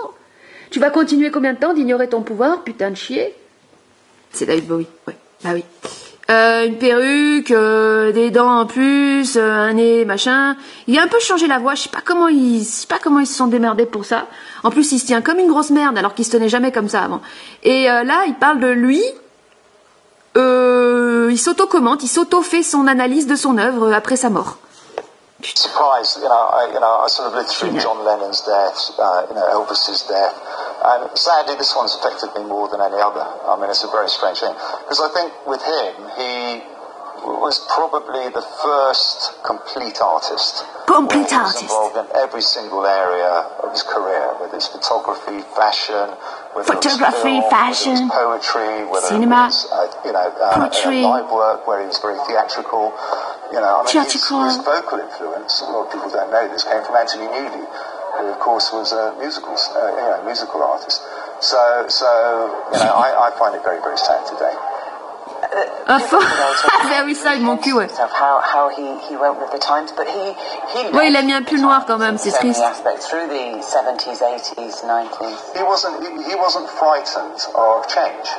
Tu vas continuer combien de temps d'ignorer ton pouvoir, putain de chier? C'est David Bowie, ouais, bah oui. Une perruque, des dents en plus, un nez, machin. Il a un peu changé la voix, je sais pas comment ils se sont démerdés pour ça. En plus, il se tient comme une grosse merde, alors qu'il se tenait jamais comme ça avant. Et là, il parle de lui, il s'auto-commente, il s'auto-fait son analyse de son œuvre après sa mort. Surprised, I sort of lived through John Lennon's death, Elvis's death, and sadly this one's affected me more than any other. I mean, it's a very strange thing, because I think with him, he was probably the first complete artist. Complete artist. He was involved in every single area of his career, whether it's photography, fashion, whether it was film, fashion, whether it was poetry, whether cinema, it was, poetry, live work where he was very theatrical. I mean, his vocal influence, a lot of people don't know this, came from Anthony Newley, who of course was a musical artist. So I find it very, very sad today. Very sad, mon cul, ouais. How he went with the times, but he ouais, il a mis un pull noir quand même, c'est triste. Through the 70s, 80s, 90s. He wasn't frightened of change,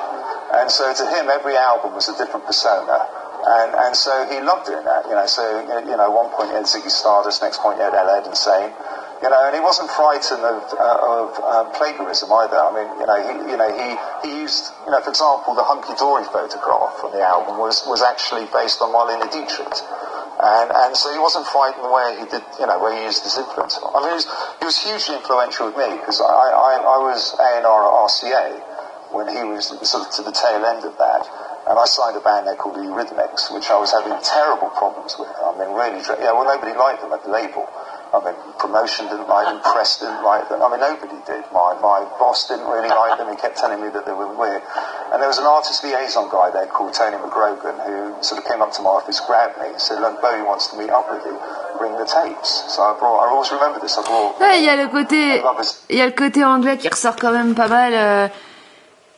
and so to him, every album was a different persona. And so he loved doing that, so, at one point he had Ziggy Stardust, next point he had Ed Insane, and he wasn't frightened of plagiarism either. I mean, he used, for example, the Hunky Dory photograph on the album was actually based on Marlene Dietrich. And so he wasn't frightened where he did, where he used his influence. I mean, he was hugely influential with me, because I was A&R at RCA when he was sort of to the tail end of that. And I signed a band there called the Eurythmics, which I was having terrible problems with. I mean, really, nobody liked them at the label. I mean, promotion didn't like them, press didn't like them. I mean, nobody did. My boss didn't really like them. He kept telling me that they were weird. And there was an artist liaison guy there called Tony McGrogan who sort of came up to my office, grabbed me, and said, look, Bowie wants to meet up with you. Bring the tapes. So I always remember this. Ouais, il y a le côté anglais qui ressort quand même pas mal.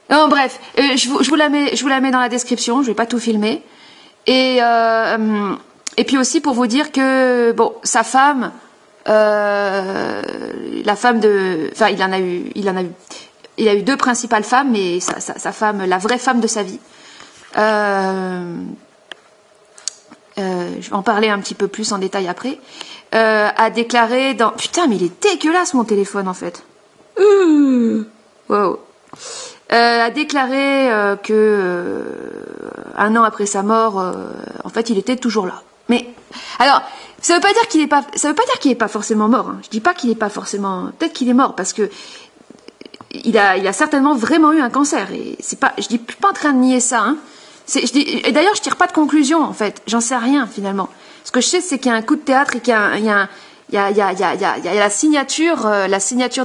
Non, bref, je vous la mets dans la description, je vais pas tout filmer. Et puis aussi pour vous dire que bon, sa femme, la femme de, enfin il a eu deux principales femmes, mais sa femme, la vraie femme de sa vie. Je vais en parler un petit peu plus en détail après. A déclaré dans, putain, mais il est dégueulasse mon téléphone en fait. Wow. A déclaré que un an après sa mort, en fait, il était toujours là. Mais alors, ça veut pas dire qu'il est pas forcément mort. Hein. Je dis pas qu'il est pas forcément. Peut-être qu'il est mort parce que il a certainement vraiment eu un cancer. Et c'est pas, je suis pas en train de nier ça. Hein. Et d'ailleurs, je tire pas de conclusion en fait. J'en sais rien finalement. Ce que je sais, c'est qu'il y a un coup de théâtre et qu'il y a la signature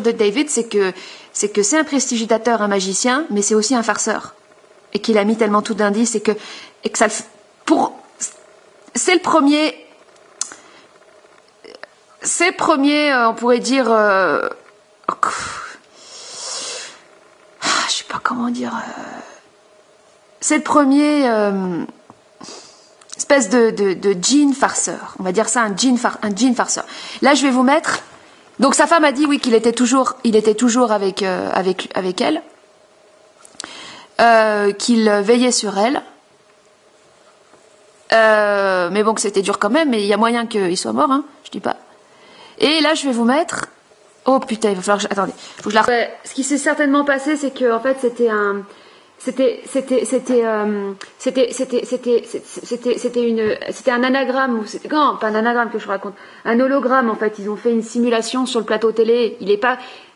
de David, c'est que c'est un prestidigitateur, un magicien, mais c'est aussi un farceur. Et qu'il a mis tellement tout d'indices et que ça c'est le premier, on pourrait dire, je sais pas comment dire, c'est le premier espèce de djinn farceur. On va dire ça, un djinn farceur. Là, je vais vous mettre. Donc sa femme a dit oui qu'il était toujours avec elle, qu'il veillait sur elle, Mais bon, que c'était dur quand même, mais il y a moyen qu'il soit mort, hein, je dis pas. Et là, je vais vous mettre... Oh putain, il va falloir que attendez, faut que je la... Ouais, ce qui s'est certainement passé, c'est que en fait, c'était un... C'était un anagramme, ou non, pas un anagramme que je raconte, un hologramme en fait. Ils ont fait une simulation sur le plateau télé.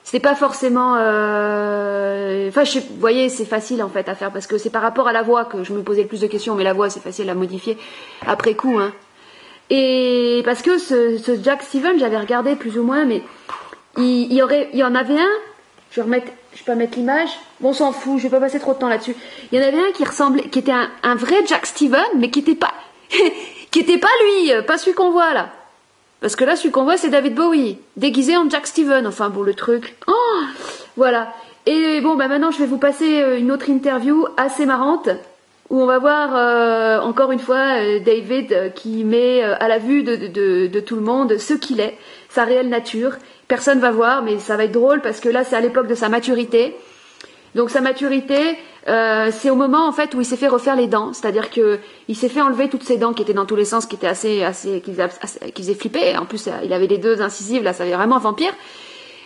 C'était pas forcément, enfin, vous voyez, c'est facile en fait à faire parce que c'est par rapport à la voix que je me posais le plus de questions, mais la voix c'est facile à modifier après coup, hein. Et parce que ce Jack Steven, j'avais regardé plus ou moins, mais il y en avait un. Je vais pas mettre l'image. Bon, on s'en fout, je vais pas passer trop de temps là-dessus. Il y en avait un qui était un vrai Jack Steven, mais qui était pas, qui était pas lui, pas celui qu'on voit là. Parce que là, celui qu'on voit, c'est David Bowie, déguisé en Jack Steven. Enfin, bon, le truc. Oh, voilà. Et bon, bah maintenant, je vais vous passer une autre interview assez marrante, où on va voir, encore une fois, David qui met à la vue de tout le monde ce qu'il est, sa réelle nature. Personne va voir, mais ça va être drôle parce que là, c'est à l'époque de sa maturité. Donc sa maturité, c'est au moment en fait où il s'est fait refaire les dents, c'est-à-dire que il s'est fait enlever toutes ses dents qui étaient dans tous les sens, qui étaient qui faisaient flipper. Et en plus, il avait les 2 incisives, là, ça avait vraiment un vampire.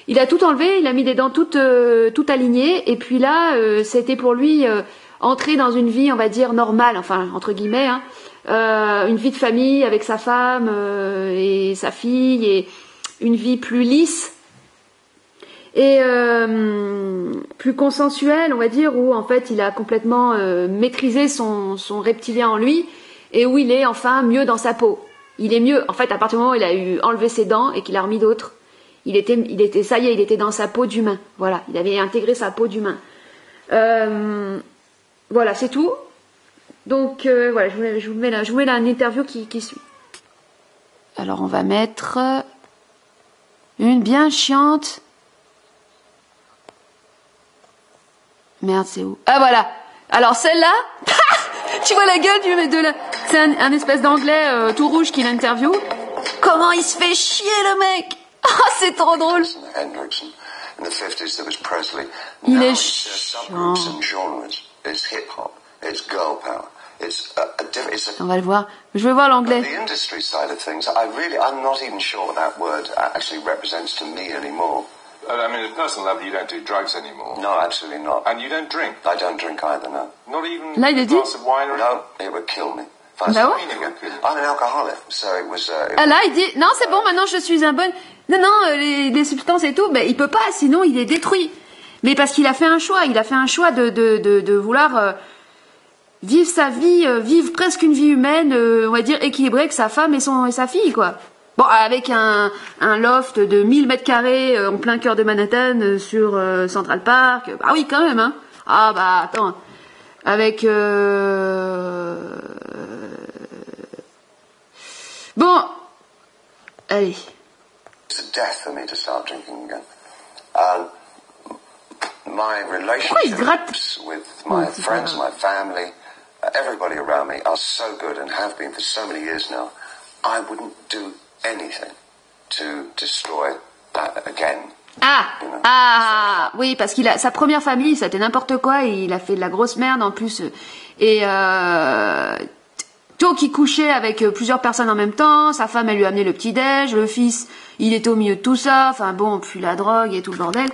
Il a tout enlevé, il a mis des dents toutes alignées, et puis là, c'était pour lui entrer dans une vie, on va dire normale, enfin entre guillemets, hein, une vie de famille avec sa femme et sa fille et une vie plus lisse et plus consensuelle, on va dire, où en fait il a complètement maîtrisé son reptilien en lui et où il est enfin mieux dans sa peau. Il est mieux, en fait, à partir du moment où il a enlevé ses dents et qu'il a remis d'autres, il était, ça y est, il était dans sa peau d'humain. Voilà, il avait intégré sa peau d'humain. Voilà, c'est tout. Donc voilà, je vous mets là une interview qui suit. Alors on va mettre une bien chiante. Merde, c'est où? Ah voilà. Alors celle-là, tu vois la gueule c'est un espèce d'anglais tout rouge qui l'interview. Comment il se fait chier le mec. Ah, c'est trop drôle. Il est chiant. On va le voir. Je veux voir l'anglais. I mean, at personal level, you don't do drugs anymore. No, absolutely not. And you don't drink? I don't drink either, no. Not even Là, il a a dit? glass of wine or No, it would kill me. Bah ouais. I'm an alcoholic, so it was... Ah là, il dit, non, c'est bon, maintenant je suis un bon... Non, les substances et tout, ben, il peut pas, sinon il est détruit. Mais parce qu'il a fait un choix, de vouloir vivre sa vie, vivre presque une vie humaine, on va dire équilibrée avec sa femme et sa fille, quoi. Bon, avec un loft de 1000 mètres carrés en plein cœur de Manhattan sur Central Park. Ah oui, quand même, hein. Ah bah, attends. Avec... Bon. Allez. It's a death for me to start drinking again. My relationships with my friends, my family, everybody around me are so good and have been for so many years now. I wouldn't do anything to destroy that again. Oui, parce qu'il a sa première famille, ça était n'importe quoi, et il a fait de la grosse merde en plus, et Tôt qui couchait avec plusieurs personnes en même temps, sa femme elle lui a amené le petit déj, le fils il était au milieu de tout ça, enfin bon, puis la drogue et tout le bordel,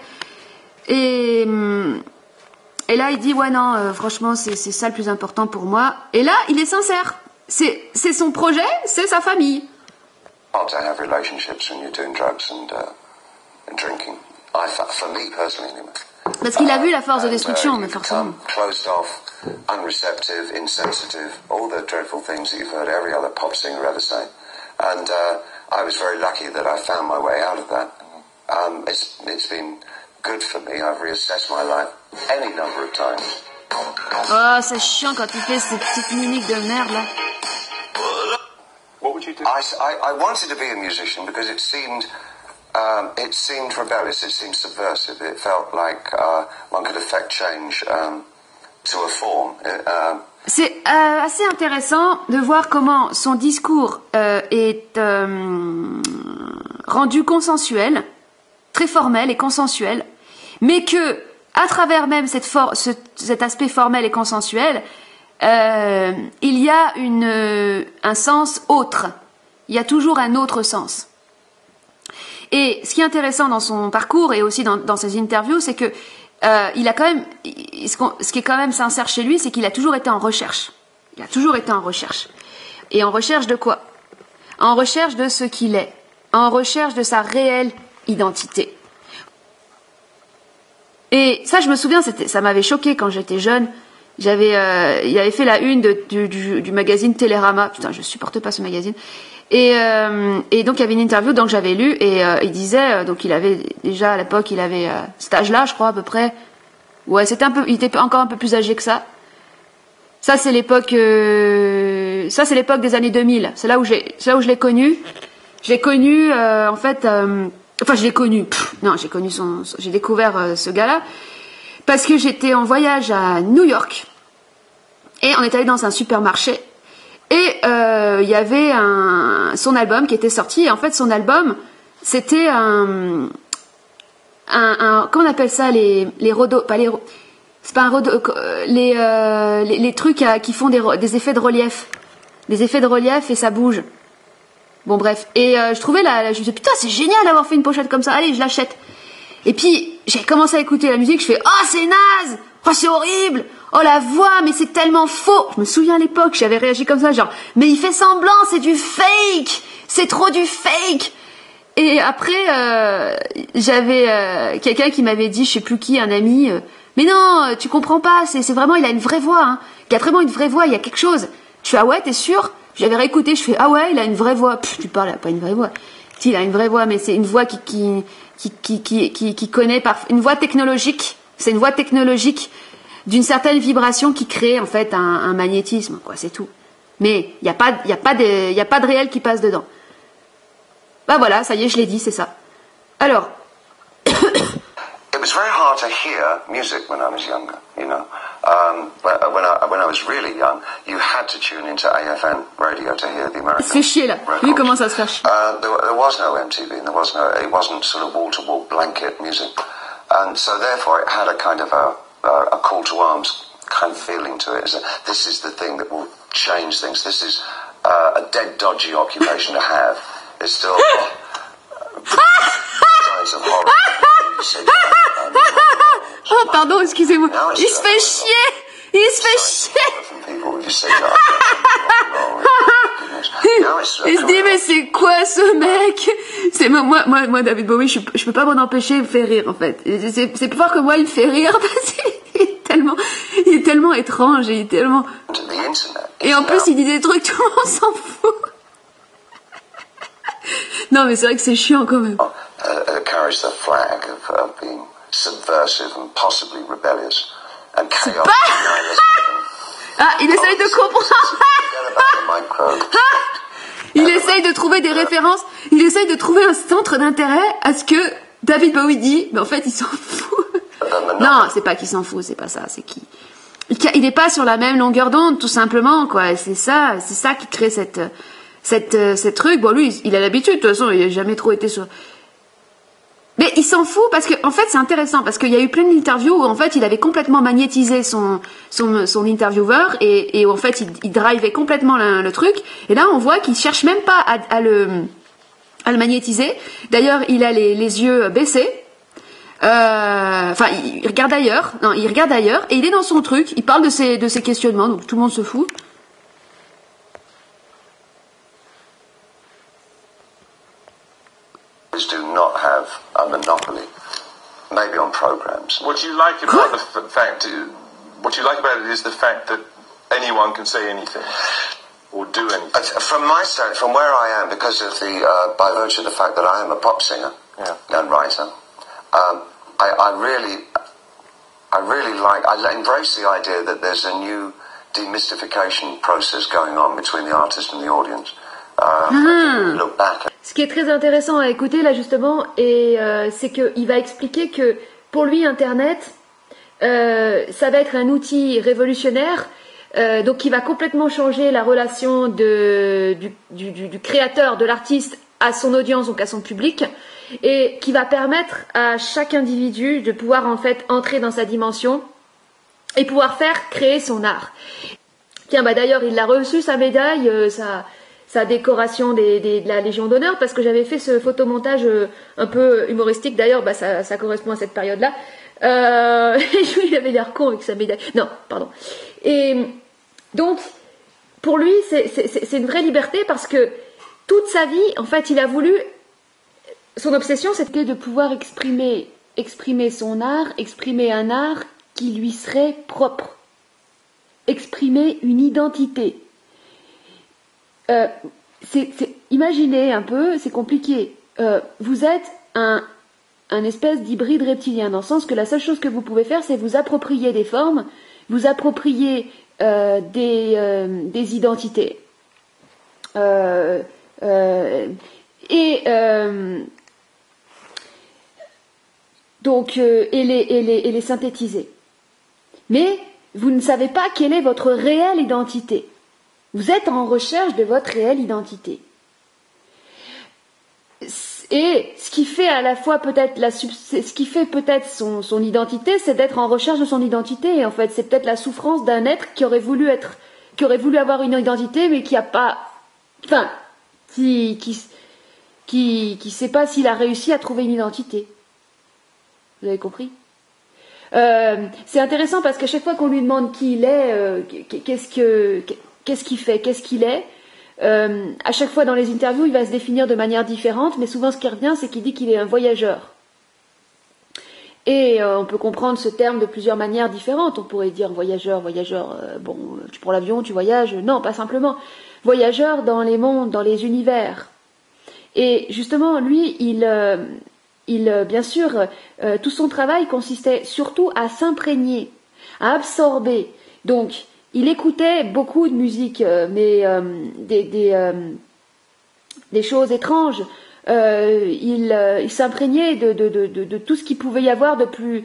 et là il dit ouais non, franchement c'est ça le plus important pour moi, et là il est sincère, c'est son projet, c'est sa famille. To have relationships when you're doing drugs and drinking. For me personally, anyway. Parce qu'il a vu la force de destruction, mais forcément. Closed off, unreceptive, insensitive, all the dreadful things that you've heard every other pop singer ever say. And I was very lucky that I found my way out of that. It's been good for me. I've reassessed my life any number of times. Oh, c'est chiant quand il fait ces petites mimiques de merde là. What would you do? I wanted to be a musician because it seemed rebellious, it seemed subversive. It felt like one could affect change to a form. C'est assez intéressant de voir comment son discours est rendu consensuel, très formel et consensuel, mais que à travers même cet aspect formel et consensuel, il y a un sens autre. Il y a toujours un autre sens. Et ce qui est intéressant dans son parcours et aussi dans ses interviews, c'est que il a quand même, ce qui est quand même sincère chez lui, c'est qu'il a toujours été en recherche. Il a toujours été en recherche. Et en recherche de quoi? En recherche de ce qu'il est. En recherche de sa réelle identité. Et ça, je me souviens, ça m'avait choqué quand j'étais jeune. Il avait fait la une du magazine Télérama. Putain, je supporte pas ce magazine. Et donc il y avait une interview donc j'avais lu et il disait donc il avait déjà à l'époque il avait cet âge-là je crois à peu près. Ouais, il était encore un peu plus âgé que ça. Ça c'est l'époque des années 2000. C'est là où je l'ai connu. Je l'ai connu en fait enfin je l'ai connu. J'ai découvert ce gars-là parce que j'étais en voyage à New York et on est allé dans un supermarché. Et il y avait son album qui était sorti. Et en fait, son album, c'était comment on appelle ça, les c'est pas un rodo, les trucs qui font des effets de relief, et ça bouge. Bon bref. Et je trouvais je me disais putain c'est génial d'avoir fait une pochette comme ça. Allez, je l'achète. Et puis j'ai commencé à écouter la musique. Je fais oh c'est naze, oh c'est horrible. Oh la voix, mais c'est tellement faux. Je me souviens à l'époque, j'avais réagi comme ça, genre, mais il fait semblant, c'est du fake, c'est trop du fake. Et après, j'avais quelqu'un qui m'avait dit, je sais plus qui, un ami, mais non, tu comprends pas, c'est vraiment, il a une vraie voix, hein. Il a vraiment une vraie voix, il y a quelque chose. Je fais ah ouais, t'es sûr? J'avais réécouté, je fais ah ouais, il a une vraie voix. Pff, tu parles, il a pas une vraie voix. Si, il a une vraie voix, mais c'est une voix qui connaît une voix technologique. C'est une voix technologique d'une certaine vibration qui crée en fait un magnétisme, quoi, c'est tout. Mais il y a pas de réel qui passe dedans. Bah voilà, ça y est, je l'ai dit, c'est ça. Alors. It was very hard to hear music when I was younger, you know. When I was really young, you had to tune into AFN radio to hear the American. Il se fait chier là. Lui commence à se faire chier. There was no MTV, and it wasn't sort of wall-to-wall blanket music, and so therefore it had a kind of a call to arms kind of feeling to it. This is the thing that will change things. This is a dead, dodgy occupation to have. It's still signs of horror. Oh, pardon, excusez-moi. Il se fait chier. Il se fait chier. Il se dit mais c'est quoi ce mec? C'est moi David Bowie, je peux pas m'en empêcher, il me fait rire en fait. C'est plus fort que moi, il me fait rire parce qu'il est tellement étrange, et il est tellement. Et en plus il dit des trucs, tout le monde s'en fout. Non mais c'est vrai que c'est chiant quand même. Carries the flag of being subversive and possibly rebellious and chaos. Ah, il essaye de comprendre. Il essaye de trouver des références. Il essaye de trouver un centre d'intérêt à ce que David Bowie dit, mais en fait, il s'en fout. Non, c'est pas qu'il s'en fout, c'est pas ça, c'est qu'il n'est pas sur la même longueur d'onde, tout simplement, quoi. C'est ça qui crée cette truc. Bon, lui, il a l'habitude, de toute façon, il n'a jamais trop été sur. Mais il s'en fout parce que, en fait, c'est intéressant parce qu'il y a eu plein d'interviews où, en fait, il avait complètement magnétisé son intervieweur et où, en fait, il drivait complètement le truc. Et là, on voit qu'il cherche même pas à le magnétiser. D'ailleurs, il a les yeux baissés. Enfin, il regarde ailleurs. Non, il regarde ailleurs et il est dans son truc. Il parle de ses questionnements, donc tout le monde se fout. Do not have a monopoly, maybe on programs. What you like about what you like about it is the fact that anyone can say anything or do anything. From where I am, because of by virtue of the fact that I am a pop singer and writer, I embrace the idea that there's a new demystification process going on between the artist and the audience. Look back. Ce qui est très intéressant à écouter là justement, c'est qu'il va expliquer que pour lui Internet, ça va être un outil révolutionnaire, donc qui va complètement changer la relation du créateur, de l'artiste à son audience, donc à son public, et qui va permettre à chaque individu de pouvoir en fait entrer dans sa dimension et pouvoir créer son art. Tiens, bah d'ailleurs, il a reçu sa médaille, sa décoration de la Légion d'honneur, parce que j'avais fait ce photomontage un peu humoristique. D'ailleurs, bah, ça correspond à cette période-là. Il avait l'air con avec sa médaille. Non, pardon. Et donc, pour lui, c'est une vraie liberté, parce que toute sa vie, en fait, il a voulu... Son obsession, c'était de pouvoir exprimer son art, exprimer un art qui lui serait propre. Exprimer une identité. Imaginez un peu, c'est compliqué. Vous êtes un espèce d'hybride reptilien, dans le sens que la seule chose que vous pouvez faire, c'est vous approprier des formes, vous approprier des identités. Donc, et les synthétiser. Mais vous ne savez pas quelle est votre réelle identité. Vous êtes en recherche de votre réelle identité. Et ce qui fait à la fois peut-être ce qui fait peut-être son identité, c'est d'être en recherche de son identité. Et en fait, c'est peut-être la souffrance d'un être qui aurait voulu avoir une identité, mais qui a pas, enfin, qui sait pas s'il a réussi à trouver une identité. Vous avez compris? C'est intéressant parce qu'à chaque fois qu'on lui demande qui il est, qu'est-ce qu'il fait, qu'est-ce qu'il est, à chaque fois dans les interviews, il va se définir de manière différente, mais souvent ce qui revient, c'est qu'il dit qu'il est un voyageur. Et on peut comprendre ce terme de plusieurs manières différentes. On pourrait dire voyageur, bon, tu prends l'avion, tu voyages. Non, pas simplement. Voyageur dans les mondes, dans les univers. Et justement, lui, bien sûr, tout son travail consistait surtout à s'imprégner, à absorber. Donc, il écoutait beaucoup de musique, mais des choses étranges. Il s'imprégnait de tout ce qu'il pouvait y avoir de plus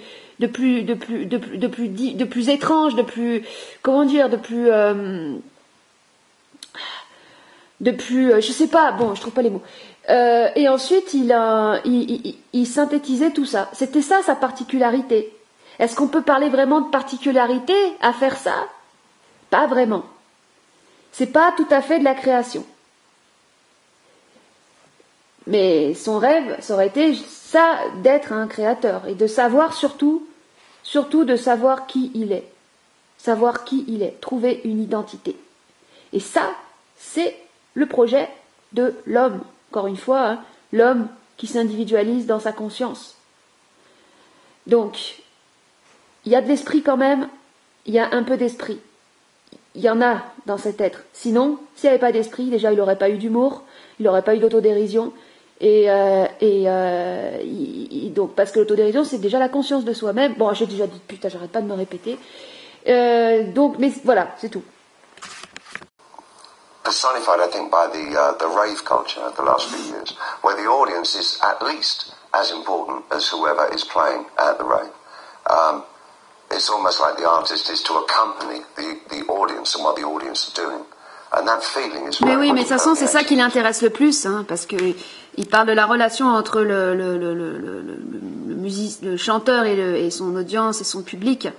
étrange, de plus, comment dire, de plus, je sais pas, bon, je trouve pas les mots. Et ensuite, il synthétisait tout ça. C'était ça sa particularité. Est-ce qu'on peut parler vraiment de particularité à faire ça? Pas vraiment. C'est pas tout à fait de la création. Mais son rêve, ça aurait été ça, d'être un créateur et de savoir surtout de savoir qui il est. Savoir qui il est, trouver une identité. Et ça, c'est le projet de l'homme. Encore une fois, hein, l'homme qui s'individualise dans sa conscience. Donc, il y a de l'esprit quand même, il y a un peu d'esprit. Il y en a dans cet être. Sinon, s'il n'y avait pas d'esprit, déjà il n'aurait pas eu d'humour, il n'aurait pas eu d'autodérision. Donc, parce que l'autodérision, c'est déjà la conscience de soi-même. Bon, j'ai déjà dit, putain, j'arrête pas de me répéter. Mais voilà, c'est tout. Personified, I think, by the rave culture of the last few years, where the audience is at least as important as whoever is playing at the rave. It's almost like the artist is to accompany the audience and what the audience are doing. And that feeling is mais oui, mais de toute façon, c'est ça qui l'intéresse le plus, hein, parce que il parle de la relation entre le chanteur et son audience et son public.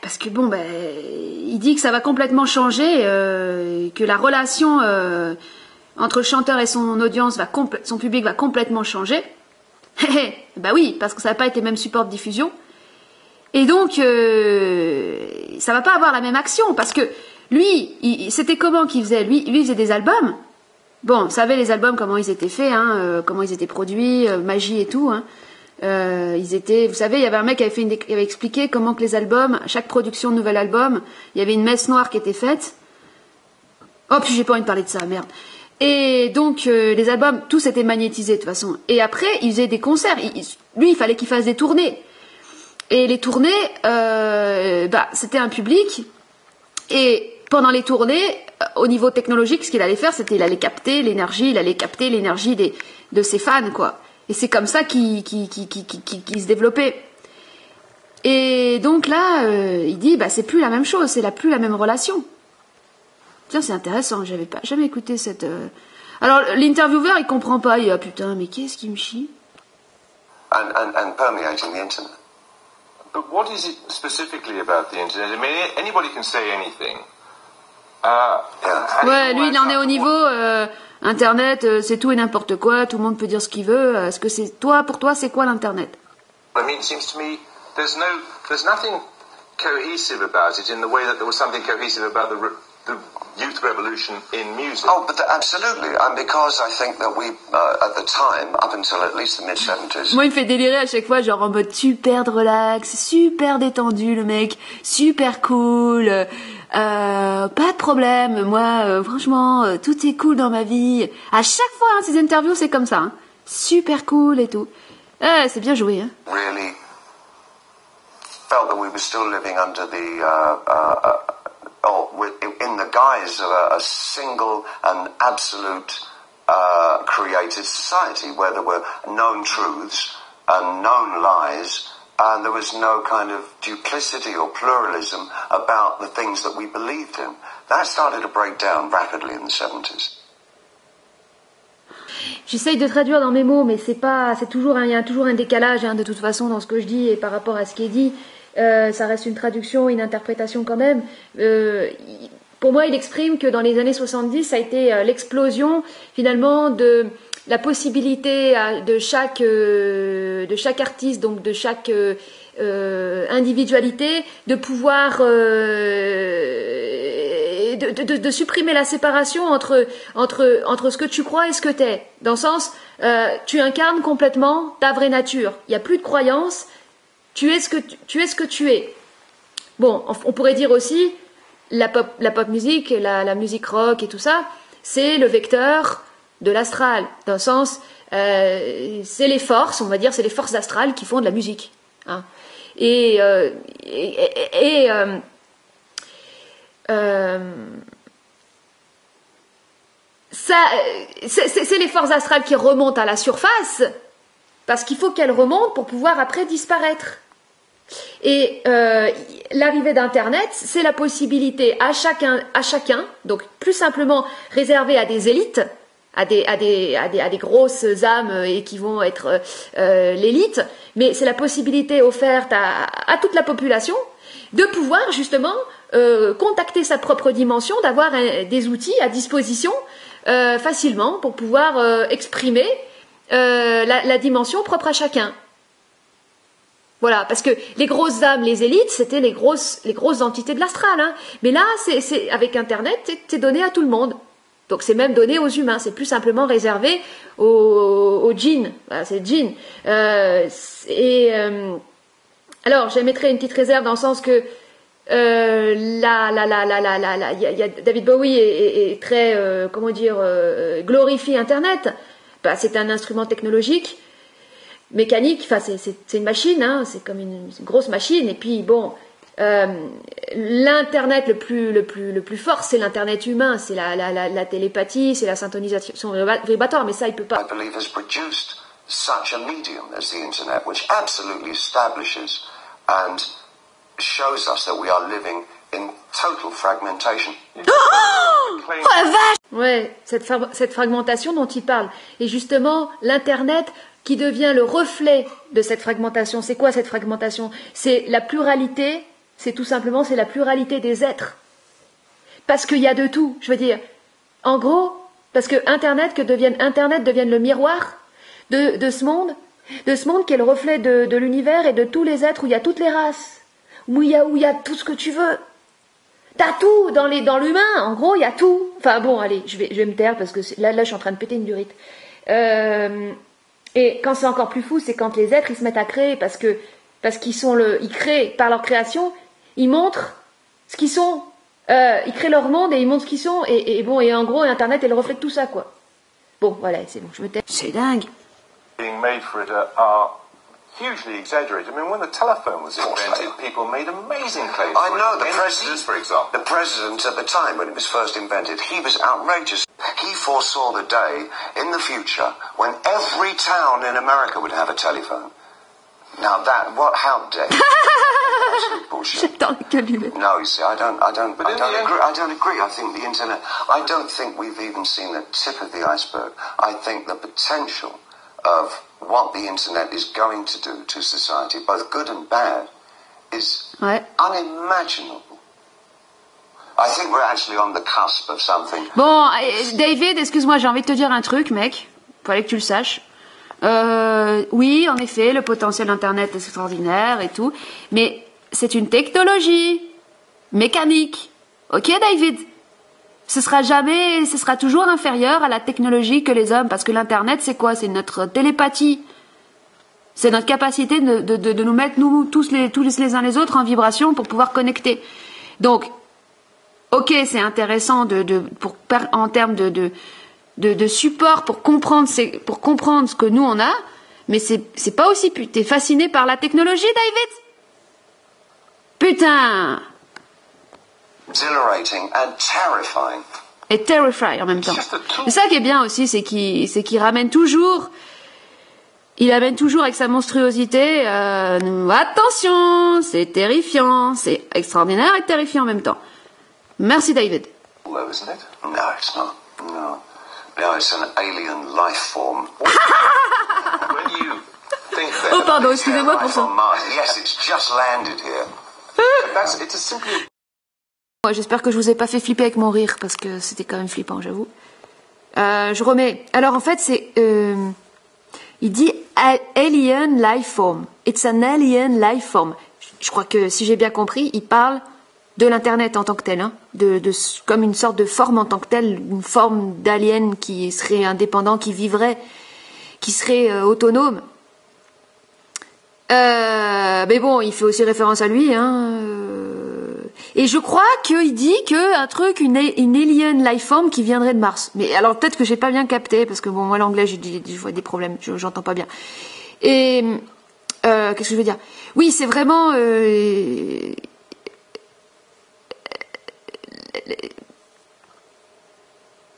Parce que bon, il dit que ça va complètement changer, que la relation entre le chanteur et son audience son public va complètement changer. Bah oui, parce que ça n'a pas été le même support de diffusion. Et donc, ça va pas avoir la même action, parce que lui, c'était comment qu'il faisait? Lui, il faisait des albums. Bon, vous savez les albums, comment ils étaient faits, hein, comment ils étaient produits, magie et tout, hein. Vous savez, il y avait un mec qui avait expliqué comment que les albums, chaque production de nouvel album, il y avait une messe noire qui était faite. Oh, puis j'ai pas envie de parler de ça, merde. Et donc, les albums, tous étaient magnétisés de toute façon. Et après, il faisait des concerts. Lui, il fallait qu'il fasse des tournées. Et les tournées, c'était un public. Et pendant les tournées, au niveau technologique, ce qu'il allait faire, c'était il allait capter l'énergie de ses fans, quoi. Et c'est comme ça qu'il se développait. Et donc là, il dit, c'est plus la même chose, c'est plus la même relation. Tiens, c'est intéressant, j'avais pas jamais écouté cette... Alors, l'intervieweur, il comprend pas, il dit, ah putain, mais qu'est-ce qui me chie? And permeating the internet. But what is it specifically about the internet? I mean, anybody can say anything. Ouais, lui, il en est au niveau Internet, c'est tout et n'importe quoi. Tout le monde peut dire ce qu'il veut. Est-ce que c'est pour toi, c'est quoi l'Internet? I mean, it seems to me there's nothing cohesive about it in the way that there was something cohesive about the youth revolution in music. Oh, but absolutely, and because I think that we, at the time, up until at least the mid-70s... Moi, il me fait délirer à chaque fois, genre en mode super relax, super détendu, le mec, super cool, pas de problème, moi, franchement, tout est cool dans ma vie. À chaque fois, hein, ces interviews, c'est comme ça, hein. Super cool et tout. C'est bien joué, hein. Really felt that we were still living under the... in the guise of a single and absolute created society where there were known truths and known lies, and there was no kind of duplicity or pluralism about the things that we believed in. That started to break down rapidly in the 70s. J'essaye de traduire dans mes mots, mais il y a toujours un décalage, hein, de toute façon, dans ce que je dis et par rapport à ce qui est dit. Ça reste une traduction, une interprétation quand même. Pour moi, il exprime que dans les années 70, ça a été l'explosion finalement de la possibilité de chaque artiste, donc de chaque individualité, de pouvoir de supprimer la séparation entre ce que tu crois et ce que t'es. Dans le sens, tu incarnes complètement ta vraie nature. Il n'y a plus de croyances. Tu es ce que tu es. Bon, on pourrait dire aussi la pop musique, la musique rock et tout ça, c'est le vecteur de l'astral. Dans le sens, c'est les forces, on va dire, c'est les forces astrales qui font de la musique. Hein. C'est les forces astrales qui remontent à la surface parce qu'il faut qu'elles remontent pour pouvoir après disparaître. Et l'arrivée d'Internet, c'est la possibilité à chacun, donc plus simplement réservé à des élites, à des grosses âmes et qui vont être l'élite, mais c'est la possibilité offerte à toute la population de pouvoir justement contacter sa propre dimension, d'avoir des outils à disposition facilement pour pouvoir exprimer la dimension propre à chacun. Voilà, parce que les grosses âmes, les élites, c'était les grosses entités de l'astral. Hein. Mais là, c'est avec Internet, c'est donné à tout le monde. Donc c'est même donné aux humains. C'est plus simplement réservé aux djinns. Voilà, c'est djinns. Alors, j'émettrai une petite réserve dans le sens que David Bowie est très, glorifie Internet. Bah, c'est un instrument technologique. Mécanique, enfin c'est une machine, hein, c'est comme une grosse machine. Et puis bon, l'internet le plus fort, c'est l'internet humain, c'est la télépathie, c'est la syntonisation vibratoire. Mais ça, il peut pas. I believe has produced such a medium as the internet, which absolutely establishes and shows us that we are living in total fragmentation. Oh la vache! Ouais, cette fragmentation dont il parle. Et justement, l'internet qui devient le reflet de cette fragmentation. C'est quoi cette fragmentation? C'est la pluralité, c'est la pluralité des êtres. Parce qu'il y a de tout, je veux dire. En gros, parce que Internet devienne le miroir de ce monde qui est le reflet de l'univers et de tous les êtres, où il y a toutes les races, où il y a tout ce que tu veux. T'as tout dans l'humain, en gros, il y a tout. Enfin bon, allez, je vais me taire parce que là je suis en train de péter une durite. Et quand c'est encore plus fou, c'est quand les êtres ils se mettent à créer parce qu'ils créent par leur création, ils montrent ce qu'ils sont, ils créent leur monde et ils montrent ce qu'ils sont et en gros Internet est le reflet de tout ça quoi. Bon voilà, c'est bon, je me tais. C'est dingue. Being made for it are hugely exaggerated. I mean, when the telephone was invented, people made amazing claims. I know the president, for example. The president at the time when it was first invented, he was outrageous. He foresaw the day in the future when every town in America would have a telephone. Now how dare you? Absolute bullshit. No, you see, I don't agree. I think the internet, I don't think we've even seen the tip of the iceberg. I think the potential of what the internet is going to do to society, both good and bad, is unimaginable. I think we're actually on the cusp of something. Bon, David, excuse-moi, j'ai envie de te dire un truc, mec. Fallait que tu le saches. Oui, en effet, le potentiel d'Internet est extraordinaire et tout, mais c'est une technologie mécanique. Ok, David? Ce sera toujours inférieur à la technologie que les hommes, parce que l'Internet, c'est quoi? C'est notre télépathie. C'est notre capacité de nous mettre, nous, tous les uns les autres, en vibration pour pouvoir connecter. Donc, ok, c'est intéressant en termes de support pour comprendre ce que nous on a, mais c'est pas aussi. T'es fasciné par la technologie, David? Putain! Exhilarating and terrifying. Et terrifying en même temps. C'est ça qui est bien aussi, c'est qu'il ramène toujours. Il amène toujours avec sa monstruosité. Attention, c'est terrifiant, c'est extraordinaire et terrifiant en même temps. Merci, David. Low, isn't it? No, it's not. No. No, it's an alien life form. When you think that... Oh, pardon, excusez-moi pour ça. Yes, it's just landed here. It's a simply... J'espère que je vous ai pas fait flipper avec mon rire, parce que c'était quand même flippant, j'avoue. Je remets. Alors, en fait, c'est... il dit alien life form. It's an alien life form. Je crois que, si j'ai bien compris, il parle de l'Internet en tant que tel, hein, comme une sorte de forme en tant que telle, une forme d'alien qui serait indépendant, qui vivrait, qui serait autonome. Mais bon, il fait aussi référence à lui, hein. Et je crois qu'il dit que un truc, une alien life form qui viendrait de Mars. Mais alors peut-être que j'ai pas bien capté, parce que bon, moi l'anglais, j'ai des problèmes, j'entends pas bien. Et qu'est-ce que je veux dire? Oui, c'est vraiment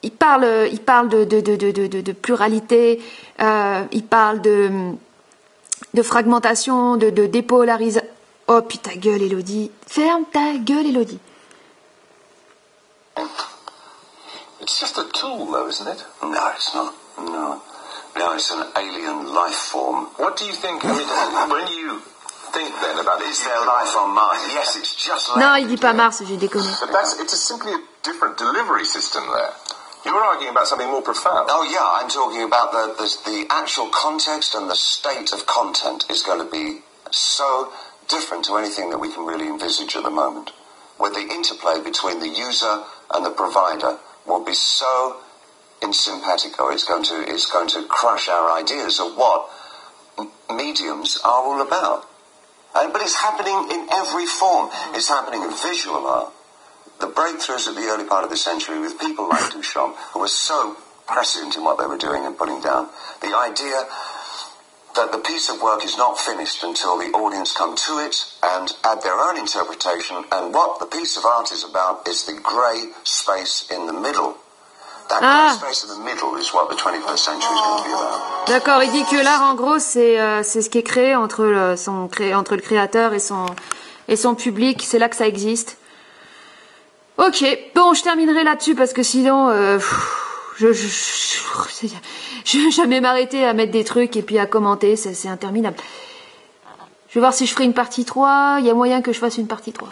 il parle de pluralité, il parle de fragmentation, de dépolarisation. Oh putain, ta gueule, Elodie. Ferme ta gueule, Elodie. It's just a tool, though, isn't it? No, it's not. No. No, it's an alien life form. What do you think? I mean, when you think then about it, is there life on Mars? Yes, it's just landed. Non, il dit pas Mars, j'ai déconné. But it's simply a different delivery system there. You're arguing about something more profound. Oh yeah, I'm talking about the actual context, and the state of content is going to be so different to anything that we can really envisage at the moment. Where the interplay between the user and the provider will be so in simpatico, it's going to crush our ideas of what mediums are all about. But it's happening in every form. It's happening in visual art. The breakthroughs at the early part of the century with people like Duchamp, who were so prescient in what they were doing and putting down. The idea that the piece of work is not finished until the audience come to it and add their own interpretation, and what the piece of art is about is the grey space in the middle. That grey space in the middle is what the 21st century is going to be about. D'accord, il dit que l'art, en gros, c'est ce qui est créé entre le créateur et son public, c'est là que ça existe. Ok, bon, je terminerai là-dessus parce que sinon, je vais jamais m'arrêter à mettre des trucs et puis à commenter, c'est interminable. Je vais voir si je ferai une partie 3, il y a moyen que je fasse une partie 3.